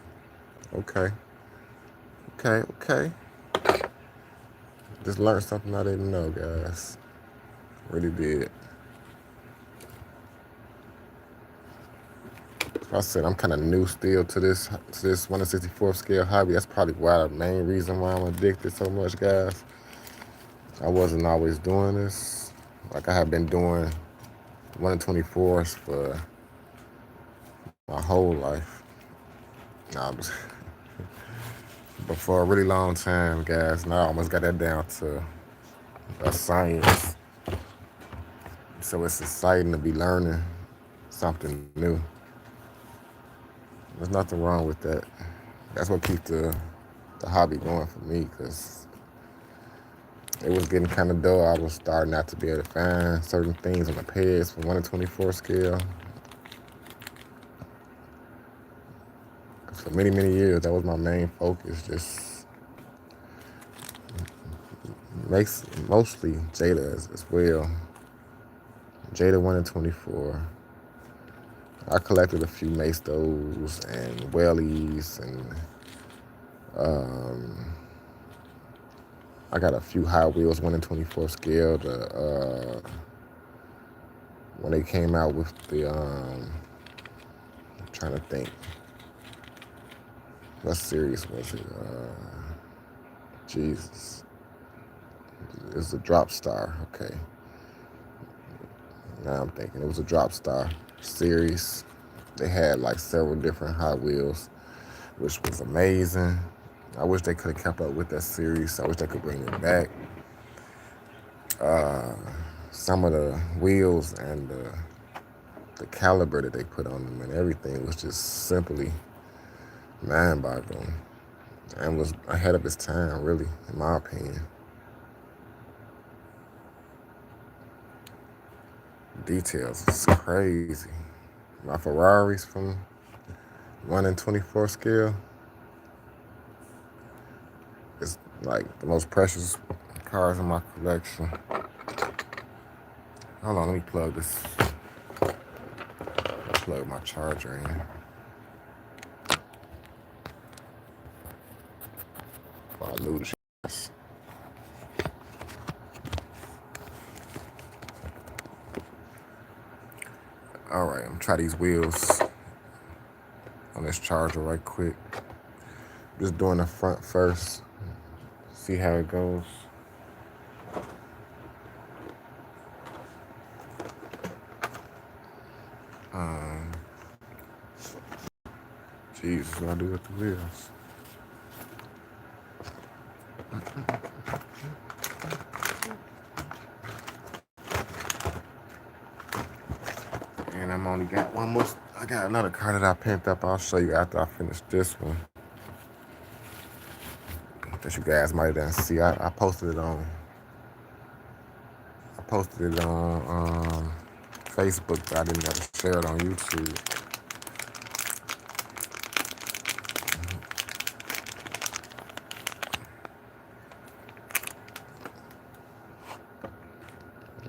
Okay. Okay, okay. Just learned something I didn't know, guys. Really did. Like I said, I'm kind of new still to this 1/64 scale hobby. That's probably why the main reason why I'm addicted so much, guys. I wasn't always doing this. Like I have been doing 1/24s for my whole life. Nah, but for a really long time, guys, and I almost got that down to a science. So it's exciting to be learning something new. There's nothing wrong with that. That's what keeps the hobby going for me, because it was getting kind of dull. I was starting not to be able to find certain things on the pads for 1/24 scale. For many, many years, that was my main focus. Just makes mostly Jada as well. Jada 1/24. I collected a few Mastos and Wellies, and I got a few Hot Wheels 1/24 scale. When they came out with the, I'm trying to think, what series was it? Jesus, it's a Drop Star. Okay, now I'm thinking it was a Drop Star series. They had like several different Hot Wheels, which was amazing. I wish they could have kept up with that series. I wish they could bring it back. Some of the wheels and the caliber that they put on them and everything was just simply mind-boggling, and was ahead of its time, really, in my opinion. Details is crazy. My Ferraris from 1/24 scale is like the most precious cars in my collection. Hold on, let me plug this. Plug my charger in. Before I lose this. All right, I'm gonna try these wheels on this charger right quick. Just doing the front first. See how it goes. Jesus, what I do with the wheels? And I'm only got one more. I got another car that I picked up. I'll show you after I finish this one. That you guys might have see. I posted it on. I posted it on Facebook, but I didn't ever share it on YouTube.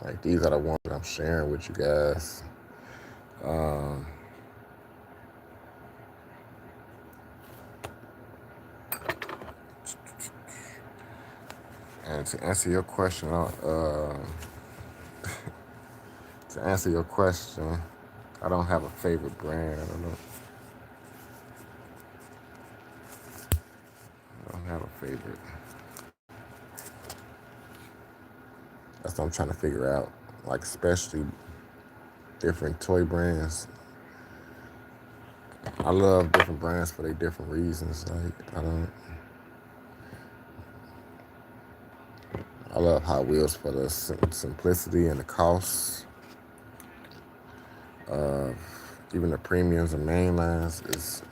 Like, these are the ones that I'm sharing with you guys. And to answer your question, I don't have a favorite brand. I don't have a favorite. That's what I'm trying to figure out. Like, especially different toy brands. I love different brands for their different reasons. Like, I love Hot Wheels for the simplicity and the cost. Even the premiums and mainlines is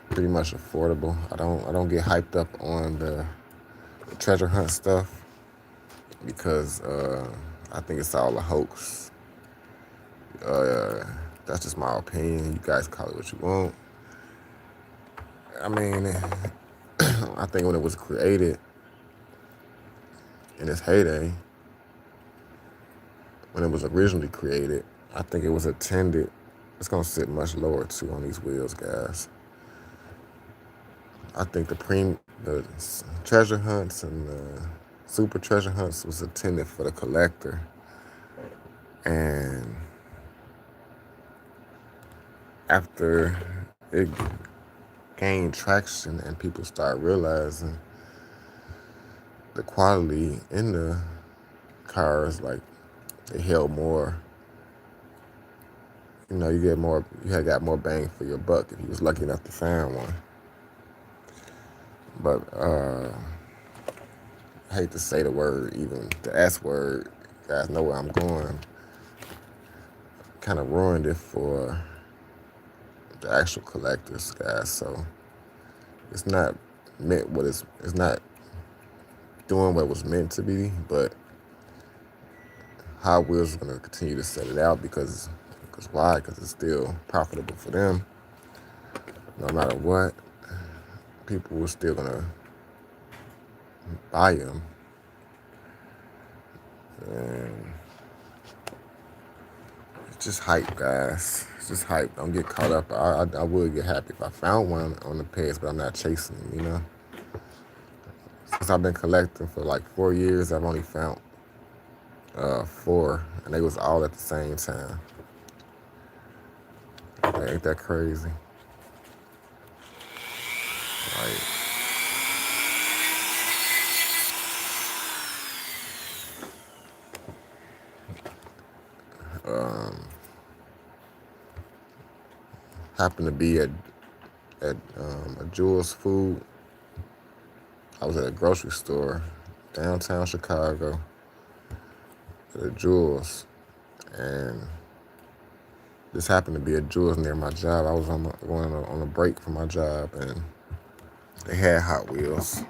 pretty much affordable. I don't get hyped up on the treasure hunt stuff. because I think it's all a hoax. Uh, that's just my opinion. You guys call it what you want. I mean, I think when it was created in its heyday, when it was originally created, I think it was intended. It's gonna sit much lower too on these wheels, guys. I think the treasure hunts and the super treasure hunts was intended for the collector, and after it gained traction and people start realizing the quality in the cars, like they held more. You get more. You had got more bang for your buck if you was lucky enough to find one. But I hate to say the word, even the S word. You guys know where I'm going. Kind of ruined it for the actual collectors, guys. So it's not it's not doing what it was meant to be. But Hot Wheels is gonna continue to set it out because why? Because it's still profitable for them. No matter what, people are still gonna buy them. And it's just hype, guys. It's just hype. Don't get caught up. I would get happy if I found one on the page, but I'm not chasing them. Since I've been collecting for like 4 years, I've only found four, and they was all at the same time. Ain't that crazy? Like, happened to be at a Jewel's Food. I was at a grocery store downtown Chicago at a Jewel's, and this happened to be a Jewel's near my job. I was going on a break from my job, and they had Hot Wheels.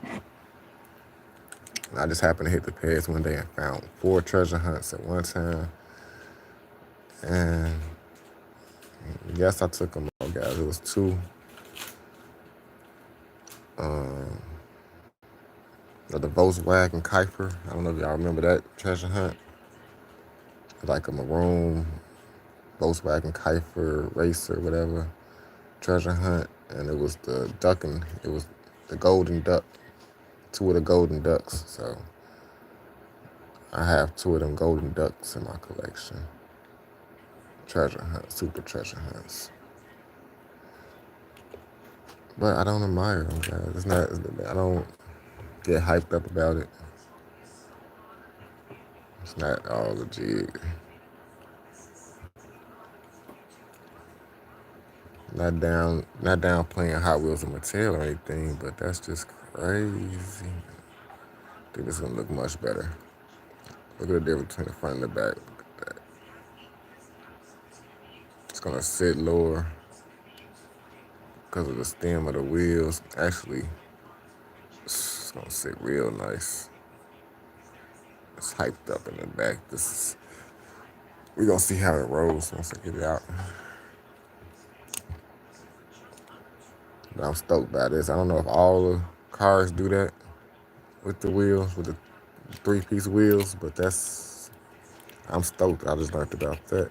And I just happened to hit the page one day and found 4 treasure hunts at one time. And yes, I took them all, guys. It was 2. The Volkswagen Keiper. I don't know if y'all remember that treasure hunt. Like a maroon Volkswagen Keiper racer, whatever, treasure hunt. And it was it was the golden duck, 2 of the golden ducks. So I have 2 of them golden ducks in my collection. Treasure hunts, super treasure hunts. But I don't admire them, guys. It's not. I don't get hyped up about it. It's not all the jig. Not down playing Hot Wheels and Mattel or anything, but that's just crazy. I think it's gonna look much better. Look at the difference between the front and the back. Look at that. It's gonna sit lower because of the stem of the wheels. Actually, it's gonna sit real nice. It's hyped up in the back. We're gonna see how it rolls once I get it out. But I'm stoked by this. I don't know if all the cars do that with the wheels, with the 3-piece wheels, but I'm stoked. I just learned about that.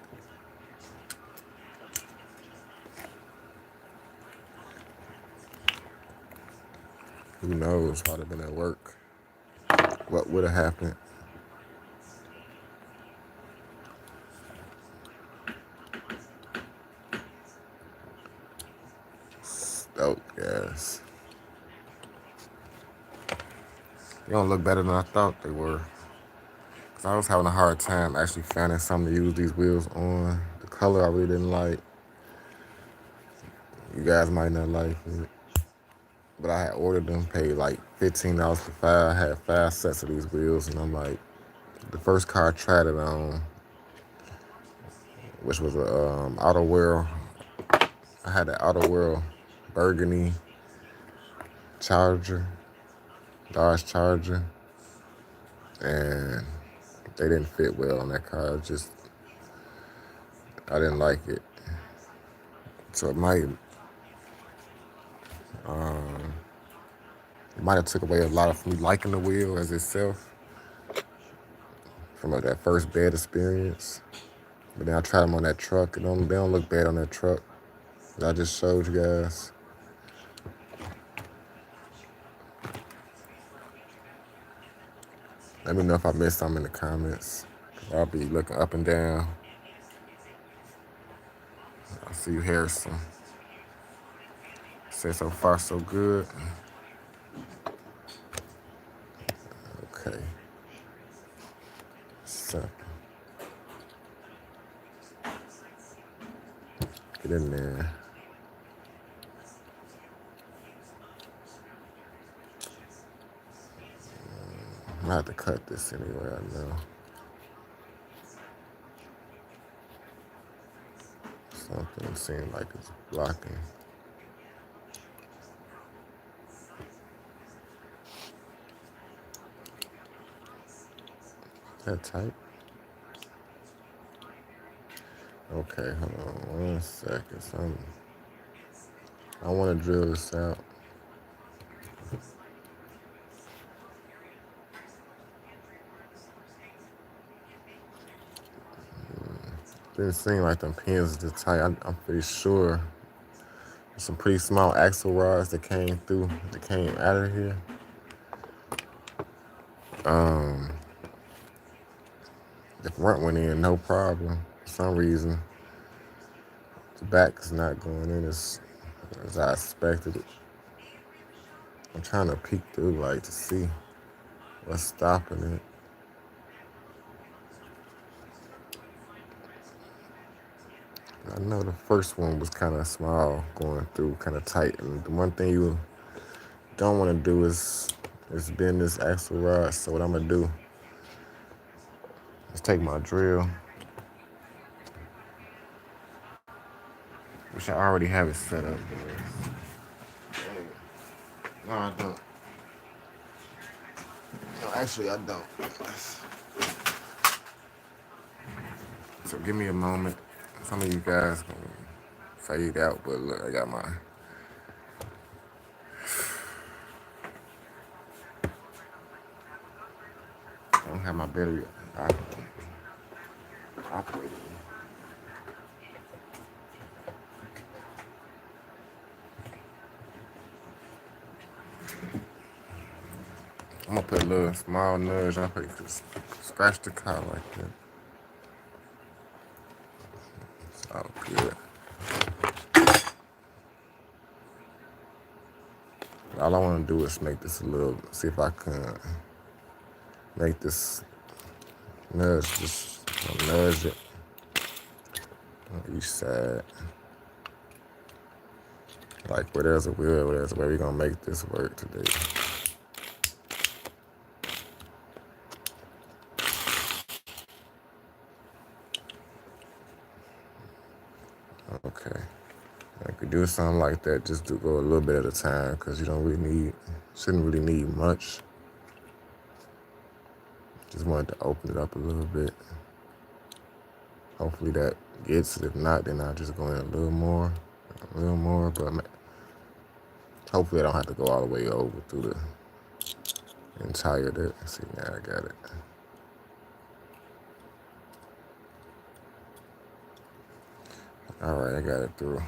Who knows how they've been at work? What would have happened? Stoked, guys. They don't look better than I thought they were. Cause I was having a hard time actually finding something to use these wheels on. The color I really didn't like. You guys might not like it. But I had ordered them, paid like $15 for 5. I had 5 sets of these wheels, and I'm like, the first car I tried it on, which was a Auto World. I had an Auto World burgundy Charger, Dodge Charger, and they didn't fit well on that car. I didn't like it. So it might have took away a lot of me liking the wheel as itself from that first bad experience. But then I tried them on that truck, and they don't look bad on that truck that I just showed you guys. Let me know if I missed something in the comments. I'll be looking up and down. I see you, Harrison. Say so far so good. Okay. So get in there. I'm gonna have to cut this anyway, I know. Something seems like it's blocking. Is that tight? Okay, hold on 1 second. I want to drill this out. Didn't seem like them pins are tight. I'm pretty sure some pretty small axle rods that came out of here. The front went in, no problem. For some reason, the back is not going in as I expected it. I'm trying to peek through to see what's stopping it. I know the first one was kind of small going through, kind of tight. And the one thing you don't want to do is bend this axle rod. So what I'm going to do is take my drill, which I already have it set up. No, I don't. No, actually, I don't. So give me a moment. Some of you guys gonna fade out, but look, I got my. I don't have my battery operating. I'm gonna put a little small nudge. I'm gonna scratch the car like that. It's all good. All I want to do is make this see if I can make this nudge, just nudge it on each side. Like where there's a wheel, where there's a way, we're gonna make this work today. Okay. I could do something like that, just to go a little bit at a time, because you don't shouldn't really need much. Just wanted to open it up a little bit. Hopefully that gets it. If not, then I'll just go in a little more, but hopefully I don't have to go all the way over through the entire bit. See, now I got it. All right, I got it through.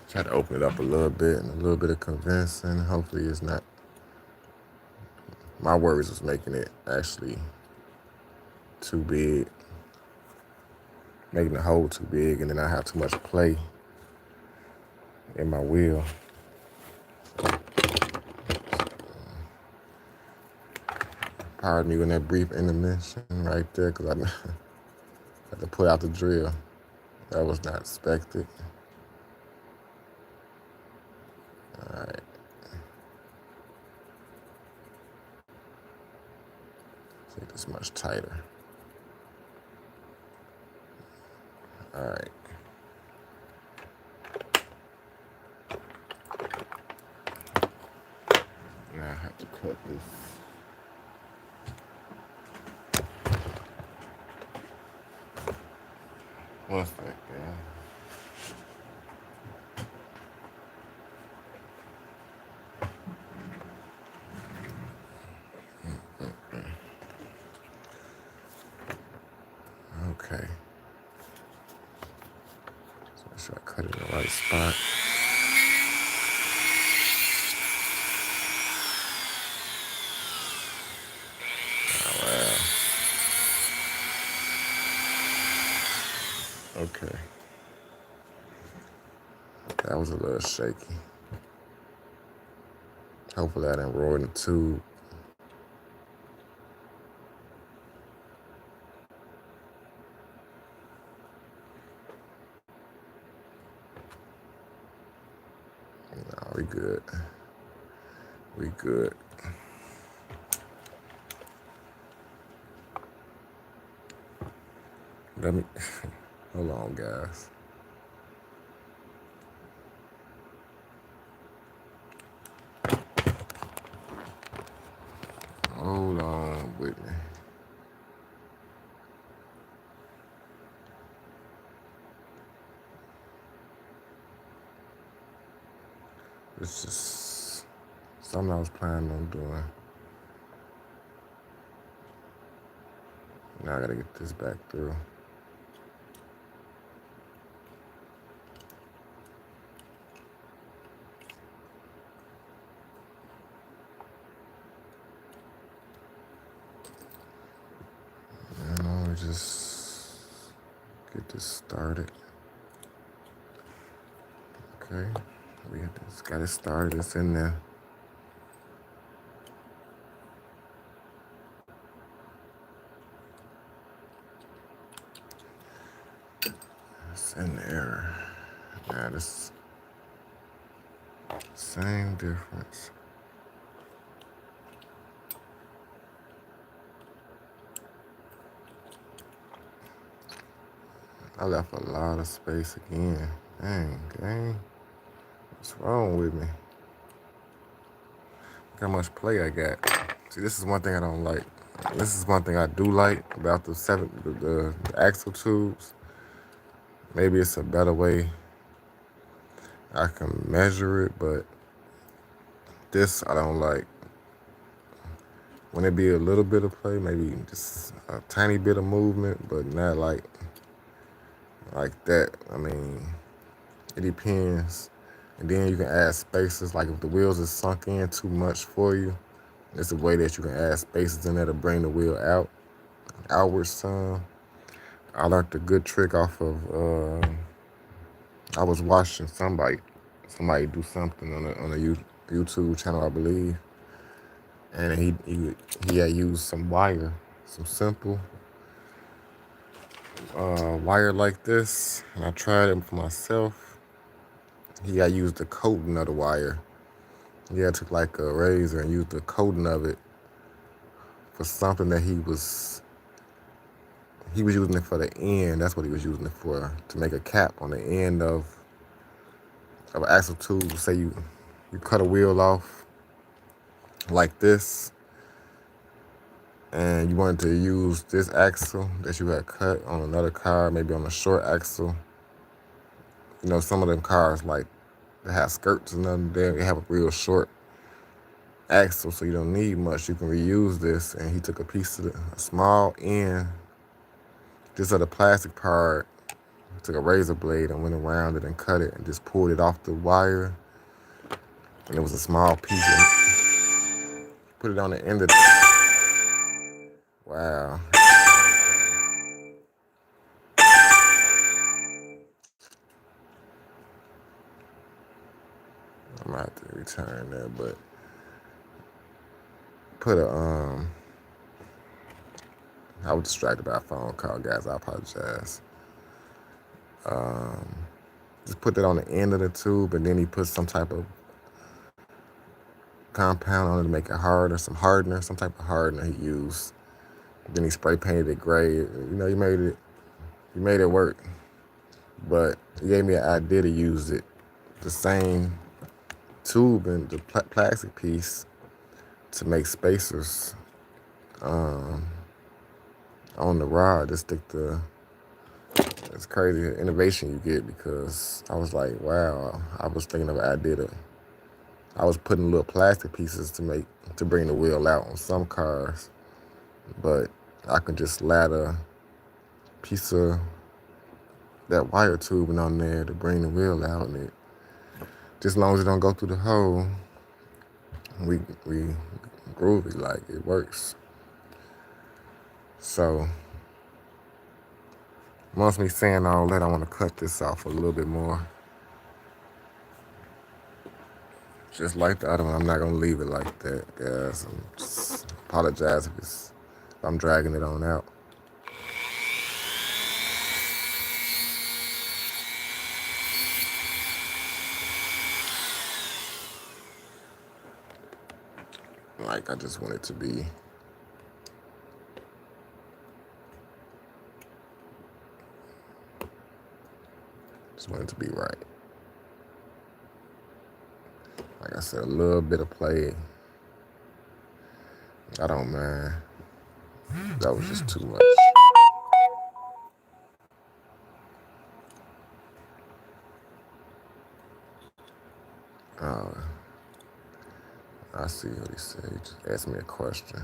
Try to open it up a little bit and a little bit of convincing. Hopefully it's not. My worries was making it actually too big, making the hole too big, and then I have too much play in my wheel. Pardon me when that brief intermission right there, because I had to put out the drill. That was not expected. All right. See, this much tighter. All right. Now I have to cut this. One second. Okay. So make sure I cut it in the right spot. Oh, wow. Okay. That was a little shaky. Hopefully I didn't roll in the tube. No, we good. We good. Let me, hold on, guys. Hold on with me. It's just something I was planning on doing. Now I gotta get this back through. And I'll just get this started. Okay, we just got it started. It's in there. It's in there. Now this same difference. I left a lot of space again. Dang. What's wrong with me? Look how much play I got. See, this is one thing I don't like. This is one thing I do like about the axle tubes. Maybe it's a better way I can measure it, but this I don't like. When it be a little bit of play, maybe just a tiny bit of movement, but not like that. I mean, it depends. And then you can add spaces, like if the wheels is sunk in too much for you, it's a way that you can add spaces in there to bring the wheel outward some. I learned a good trick off of, I was watching somebody do something on a YouTube channel, I believe. And he had used some wire, some simple wire like this. And I tried it for myself. He had used the coating of the wire. He had took like a razor and used the coating of it for something that he was using it for the end. That's what he was using it for, to make a cap on the end of an axle tube. Say you cut a wheel off like this, and you wanted to use this axle that you had cut on another car, maybe on a short axle. You know, some of them cars, like, they have skirts and nothing there. They have a real short axle, so you don't need much. You can reuse this. And he took a piece of a small end, just of the plastic part, took a razor blade and went around it and cut it and just pulled it off the wire. And it was a small piece. And put it on the end of it. Wow. I might have to return that, but put a I was distracted by a phone call, guys. I apologize. Just put that on the end of the tube, and then he put some type of compound on it to make it harder, some hardener, some type of hardener he used. Then he spray painted it gray. You know, he made it work. But he gave me an idea to use it, the same tube and the plastic piece, to make spacers on the rod to stick the. It's crazy the innovation you get, because I was like, wow, I was thinking of an idea. I was putting little plastic pieces to bring the wheel out on some cars, but I could just slide a piece of that wire tubing on there to bring the wheel out, and it just as long as it don't go through the hole, we groovy, like it works. So once me saying all that, I want to cut this off a little bit more. Just like the other one, I'm not gonna leave it like that, guys. Apologize if I'm dragging it on out. Like, I just want it to be right. Like I said, a little bit of play, I don't mind. That was just too much. Uh, I see what he said. He just asked me a question.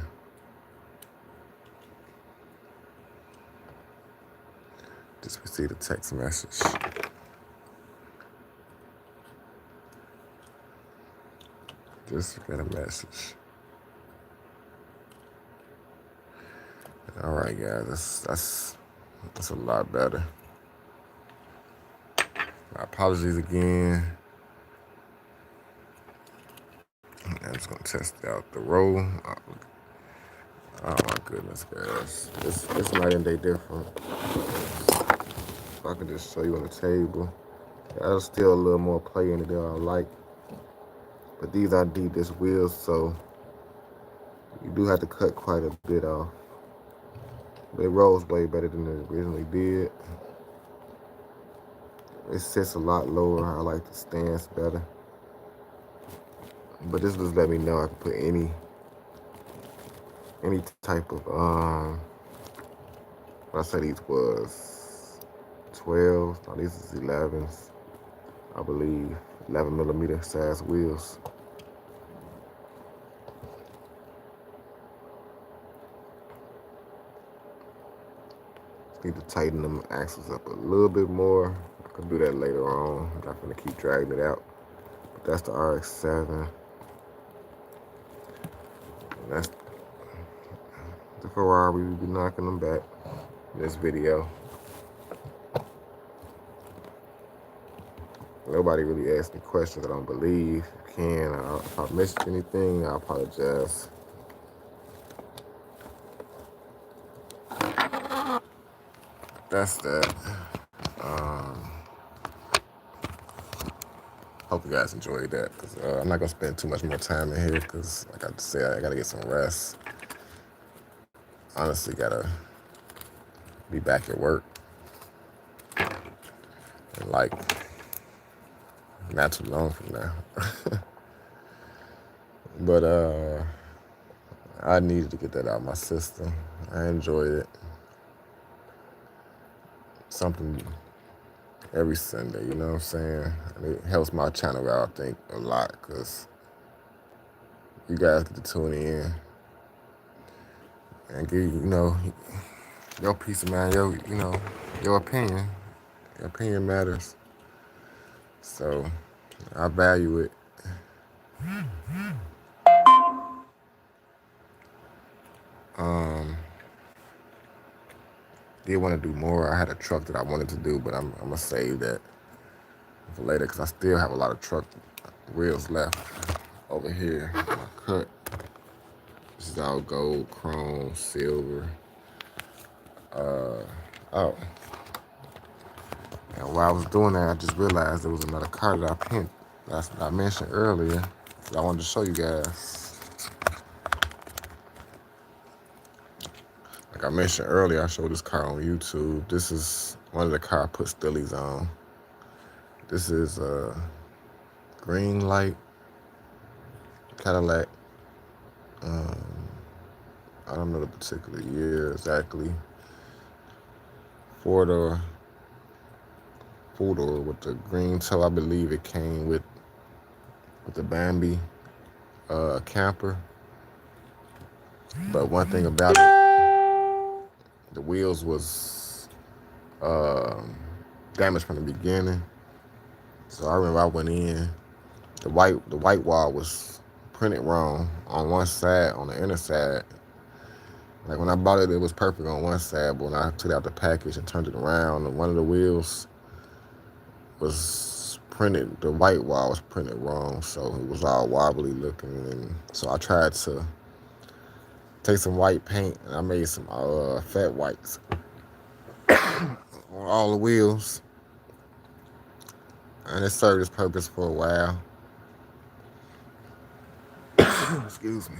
Just received a text message. Just got a message. All right, guys. That's a lot better. My apologies again. I'm just gonna test out the roll. Oh my goodness, guys. It's night and day different. If I can just show you on the table. There's still a little more play in it than I like. But these are D-disc wheels, so you do have to cut quite a bit off. But it rolls way better than it originally did. It sits a lot lower. I like the stance better. But this just let me know I can put any type of what I said these was 12s. No, these is 11s. I believe 11mm size wheels. Just need to tighten them axles up a little bit more. I can do that later on. I'm not gonna keep dragging it out. But that's the RX7. And that's the Ferrari. We'll be knocking them back in this video. Nobody really asked me questions, I don't believe. If I missed anything, I apologize. That's that. Hope you guys enjoyed that, because I'm not going to spend too much more time in here, because like I said, I got to get some rest. Honestly, got to be back at work. And like, not too long from now. But I needed to get that out of my system. I enjoyed it. Something every Sunday, you know what I'm saying? And it helps my channel out, I think, a lot, because you guys get to tune in and give, your peace of mind, your opinion. Your opinion matters. So I value it. Did want to do more. I had a truck that I wanted to do, but I'm going to save that for later, because I still have a lot of truck wheels left over here. My cut. This is all gold, chrome, silver. Oh. And while I was doing that, I just realized there was another car that I mentioned earlier, that I wanted to show you guys. Like I mentioned earlier, I showed this car on YouTube. This is one of the car I put Stillies on. This is a green light Cadillac Um, I don't know the particular year exactly. Four-door, four-door with the green toe. I believe it came with the Bambi camper. But one thing about it, the wheels was um, damaged from the beginning. So I remember I went in. The white wall was printed wrong on one side, on the inner side. Like when I bought it, it was perfect on one side, but when I took out the package and turned it around, one of the wheels was printed. The white wall was printed wrong, so it was all wobbly looking. And so I tried to take some white paint and I made some fat whites on all the wheels, and it served its purpose for a while. Excuse me.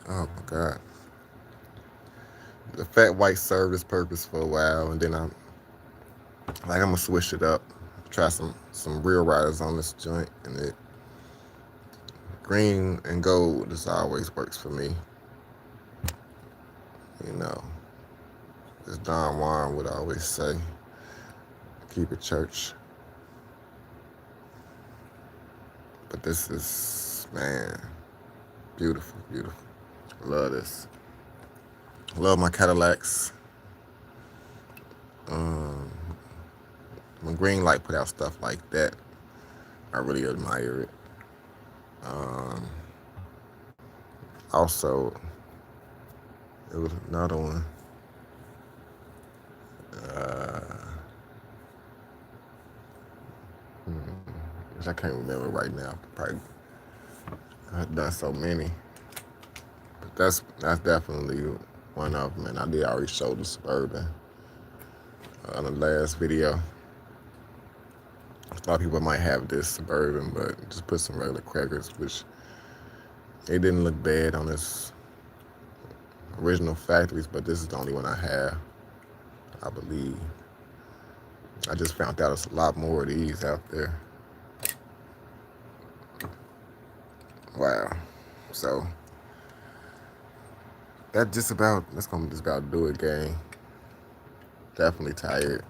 Oh my God. The fat white served its purpose for a while, and then I'm gonna switch it up. Try some real riders on this joint, and it green and gold just always works for me. You know, as Don Juan would always say, keep it church. But this is, man, beautiful, beautiful. Love this. Love my Cadillacs. Um, when Greenlight put out stuff like that, I really admire it. Um, Also, it was another one. Uh, which I can't remember right now. Probably I've done so many, but that's definitely one of them. And I did already show the Suburban on the last video. A lot of people might have this Suburban, but just put some regular crackers, which it didn't look bad on its original factories. But this is the only one I have, I believe. I just found out there's a lot more of these out there. Wow. So that's gonna just about do it, gang. Definitely tired.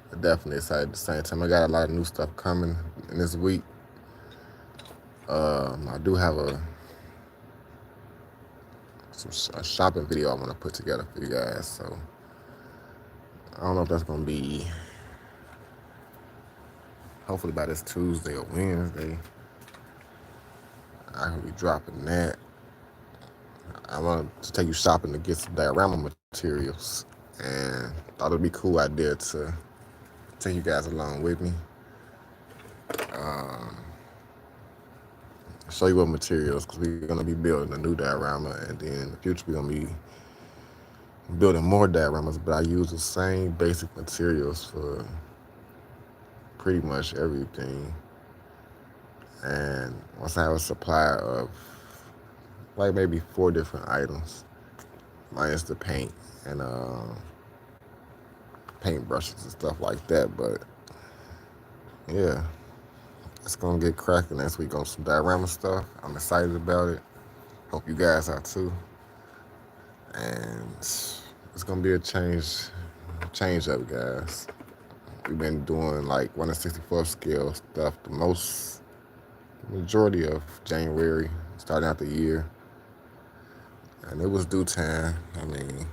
But definitely excited at the same time. I got a lot of new stuff coming in this week. I do have a shopping video I want to put together for you guys. So I don't know if that's gonna be hopefully by this Tuesday or Wednesday. I will be dropping that. I want to take you shopping to get some diorama materials, and thought it'd be a cool idea to take you guys along with me. Um, Show you what materials, because we're gonna be building a new diorama, and then in the future we're gonna be building more dioramas. But I use the same basic materials for pretty much everything. And once I have a supply of like maybe 4 different items, minus the paint and paint brushes and stuff like that. But yeah, it's gonna get cracking next week on some diorama stuff. I'm excited about it. Hope you guys are too. And it's gonna be a change up, guys. We've been doing like 1 to 64 scale stuff the majority of January, starting out the year. And it was due time. I mean,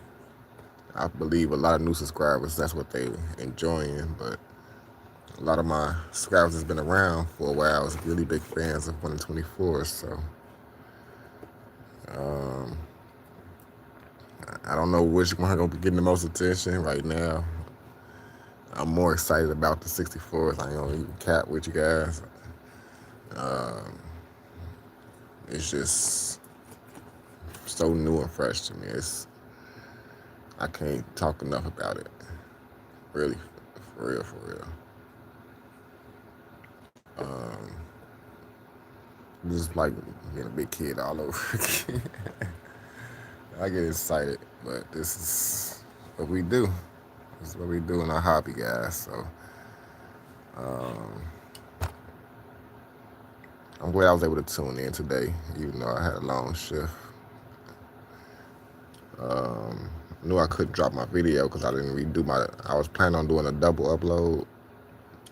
I believe a lot of new subscribers, that's what they enjoying. But a lot of my subscribers that's been around for a while is really big fans of 1 to 24. So um, I don't know which one gonna be getting the most attention right now. I'm more excited about the 64s. I ain't gonna even cap with you guys. Um, it's just so new and fresh to me. I can't talk enough about it. Really, for real, for real. Um, just like being a big kid all over again. I get excited, but this is what we do. This is what we do in our hobby, guys. So, um, I'm glad I was able to tune in today, even though I had a long shift. I knew I couldn't drop my video because I didn't redo my. I was planning on doing a double upload,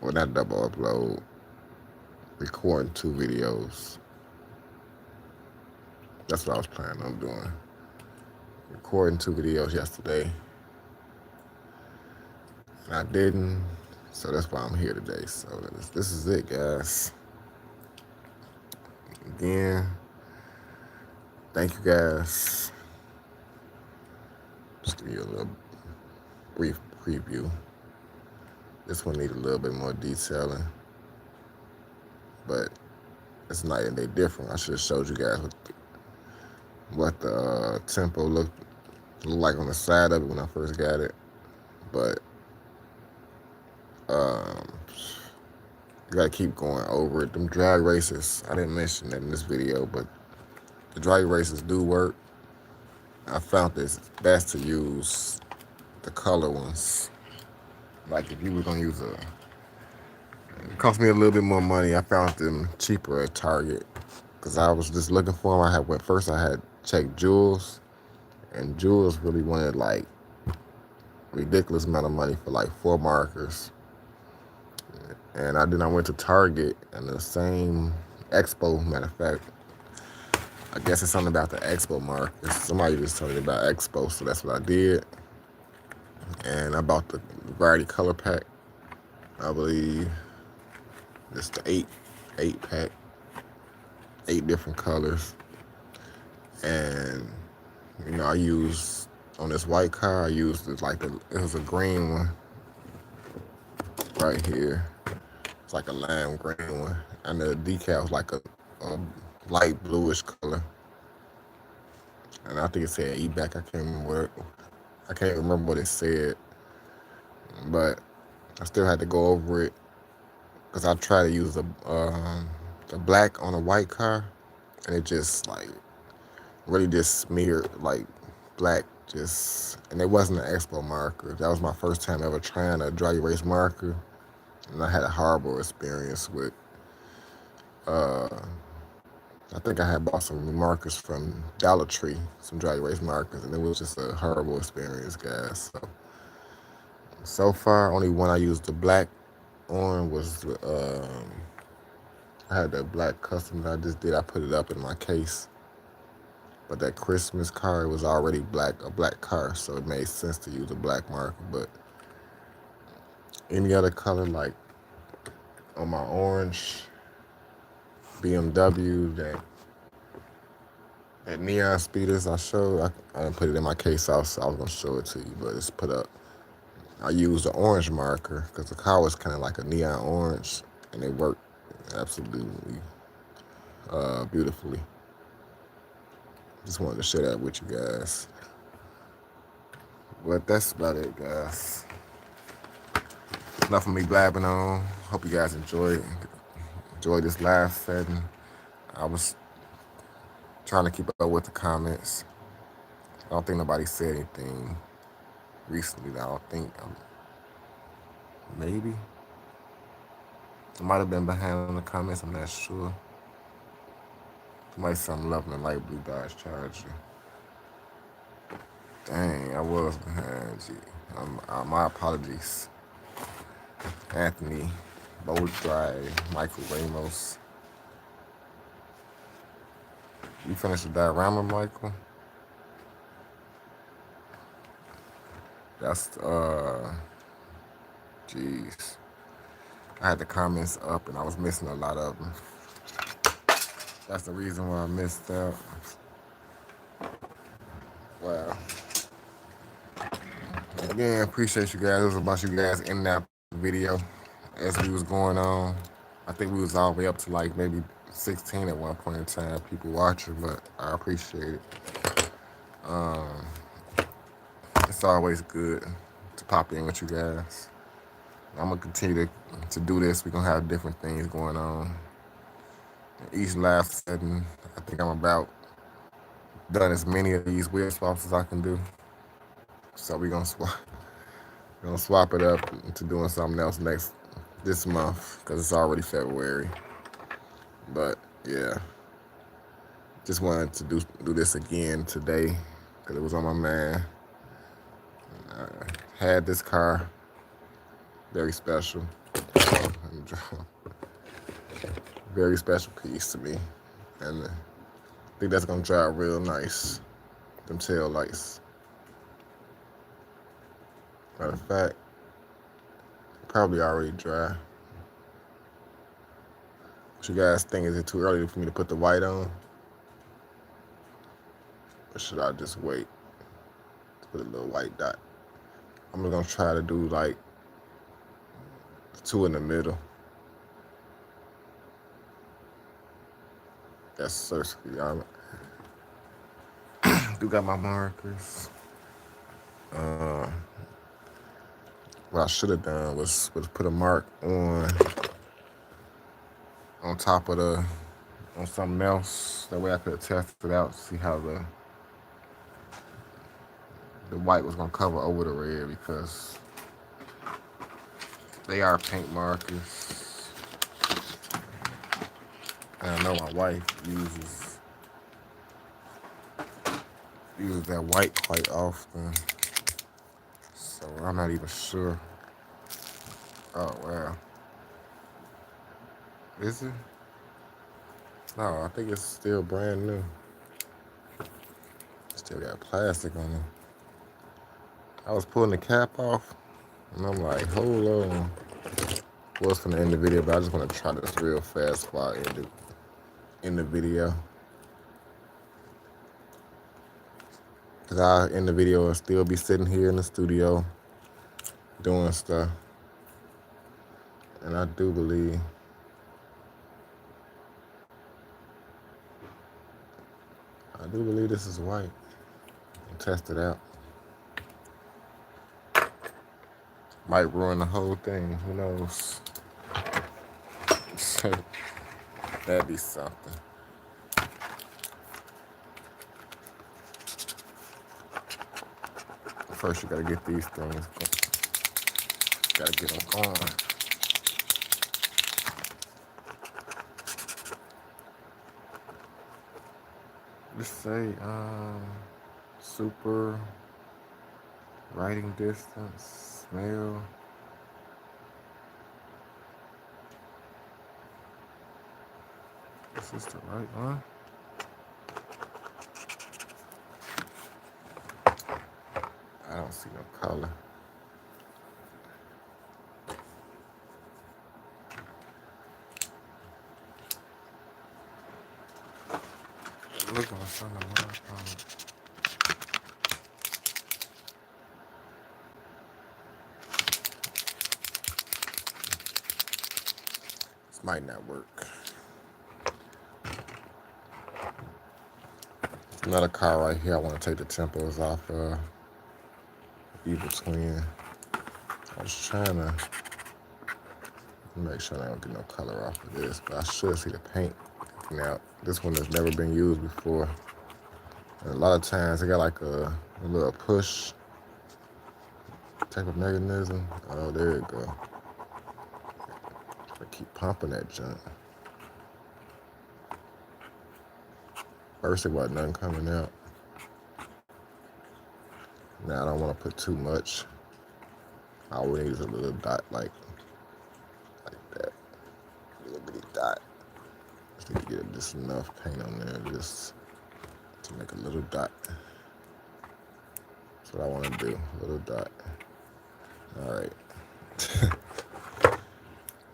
or not double upload, recording 2 videos. That's what I was planning on doing. Recording 2 videos yesterday, and I didn't. So that's why I'm here today. So this is it, guys. Again, thank you guys. Just give you a little brief preview. This one needs a little bit more detailing, but it's night and day different. I should have showed you guys what the tempo looked like on the side of it when I first got it. But you gotta keep going over it. Them drag races, I didn't mention that in this video, but the drag races do work. I found this best to use the color ones. Like if you were gonna use it cost me a little bit more money. I found them cheaper at Target because I was just looking for them. I had checked Jules, and Jules really wanted like ridiculous amount of money for like 4 markers. And I went to Target and the same Expo, matter of fact, I guess it's something about the Expo markers. Somebody just told me about Expo, so that's what I did. And I bought the variety color pack. I believe it's the eight pack, 8 different colors. And I used on this white car. I used it it was a green one right here. It's like a lime green one, and the decal was like a light bluish color. And I think it said E-back. I can't remember what it said, but I still had to go over it because I tried to use the black on a white car, and it just like really just smeared like black, and it wasn't an Expo marker. That was my first time ever trying a dry erase marker, and I had a horrible experience with. I think I had bought some markers from Dollar Tree, some dry erase markers, and it was just a horrible experience, guys. So far, only one I used the black on was I had that black custom that I just did. I put it up in my case, but that Christmas car was already a black car, so it made sense to use a black marker. But any other color, like on my orange BMW, that neon speeders I showed, I didn't put it in my case. I was gonna show it to you, but it's put up. I used the orange marker because the car was kind of like a neon orange, and it worked absolutely beautifully. Just wanted to share that with you guys. But that's about it, guys. Enough of me blabbing on. Hope you guys enjoyed this live setting. I was trying to keep up with the comments. I don't think nobody said anything recently. I don't think. Maybe. I might have been behind on the comments. I'm not sure. Somebody said I'm loving the light blue Dodge Charger. Dang, I was behind you. My apologies. Anthony, Bold Drive, Michael Ramos. You finished the diorama, Michael? That's jeez. I had the comments up and I was missing a lot of them. That's the reason why I missed out. Wow. Again, appreciate you guys. It was about you guys in that video as we was going on. I think we was all the way up to like maybe 16 at one point in time, people watching, but I appreciate it. It's always good to pop in with you guys. I'm gonna continue to do this. We're gonna have different things going on. Each live setting, I think I'm about done as many of these wheel swaps as I can do. So we're gonna swap it up into doing something else this month because it's already February. But yeah, just wanted to do this again today because it was on my mind. Had this car, very special, very special piece to me, and I think that's gonna drive real nice. Them tail lights. Matter of fact, probably already dry. What you guys think? Is it too early for me to put the white on? Or should I just wait to put a little white dot? I'm gonna try to do like 2 in the middle. That's Sersky. I do got my markers. What I should have done was put a mark on top of on something else. That way I could have tested out, see how the white was gonna cover over the red because they are paint markers. And I know my wife uses that white quite often. So I'm not even sure. Oh wow. Is it? No, I think it's still brand new. Still got plastic on it. I was pulling the cap off and I'm like, hold on. Was from the end of the video, but I just want to try this real fast while I end the video. Because I end the video and still be sitting here in the studio doing stuff. And I do believe this is white. I'll test it out. Might ruin the whole thing. Who knows? That'd be something. First, you gotta get these things. Gotta get them on. Let's say super riding distance, smell. Is this the right one? I don't see no color. Looking for something. This might not work. Another car right here I want to take the tempos off of. Evil Twin. I was trying to make sure I don't get no color off of this, but I should see the paint. Now, this one has never been used before. And a lot of times, they got like a little push type of mechanism. Oh, there you go. I keep pumping that junk. First, it wasn't nothing coming out. Now, I don't want to put too much. All we need is a little dot like that. A little bitty dot. Just need to get just enough paint on there just to make a little dot. That's what I want to do, a little dot. All right.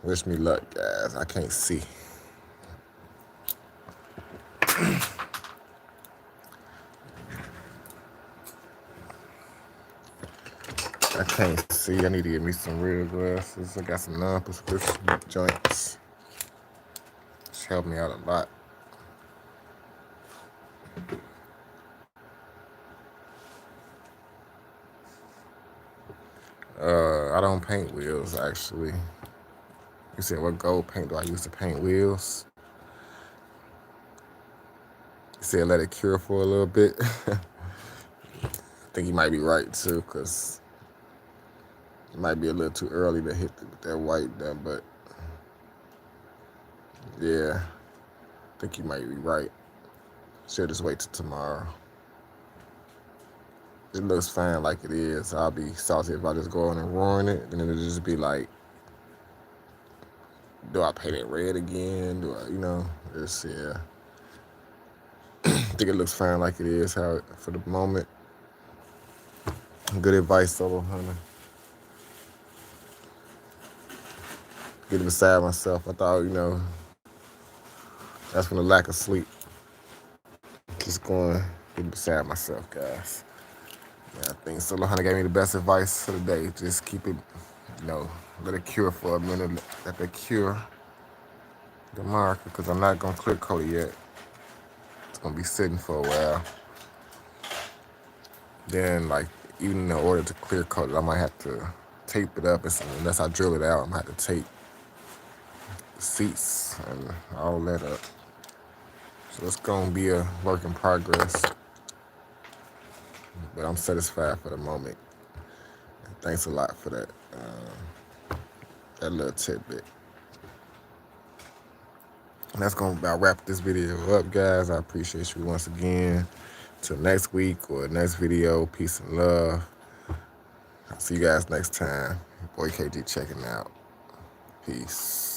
Wish me luck, guys. I can't see. I can't see. I need to get me some real glasses. I got some non-prescription joints. It's helped me out a lot. I don't paint wheels, actually. You said, what gold paint do I use to paint wheels? You said, let it cure for a little bit. I think you might be right, too, because it might be a little too early to hit that white there, but yeah. think you might be right. Should just wait till tomorrow. It looks fine like it is. I'll be salty if I just go on and ruin it. Then it'll just be like, do I paint it red again? Do I, just, yeah. I think it looks fine like it is for the moment. Good advice, Solo Hunter. Getting beside myself. I thought, that's from the lack of sleep. Just going, getting beside myself, guys. Yeah, I think Solo Hunter gave me the best advice for the day. Just keep it, let it cure for a minute. Let it cure the marker, because I'm not going to clear coat it yet. It's going to be sitting for a while. Then, even in order to clear coat it, I might have to tape it up. Unless I drill it out, I might have to tape the seats and all that up. So it's going to be a work in progress. But I'm satisfied for the moment. And thanks a lot for that little tidbit. And that's going to about wrap this video up, guys. I appreciate you once again. Till next week or next video, peace and love. I'll see you guys next time. Boy KG checking out. Peace.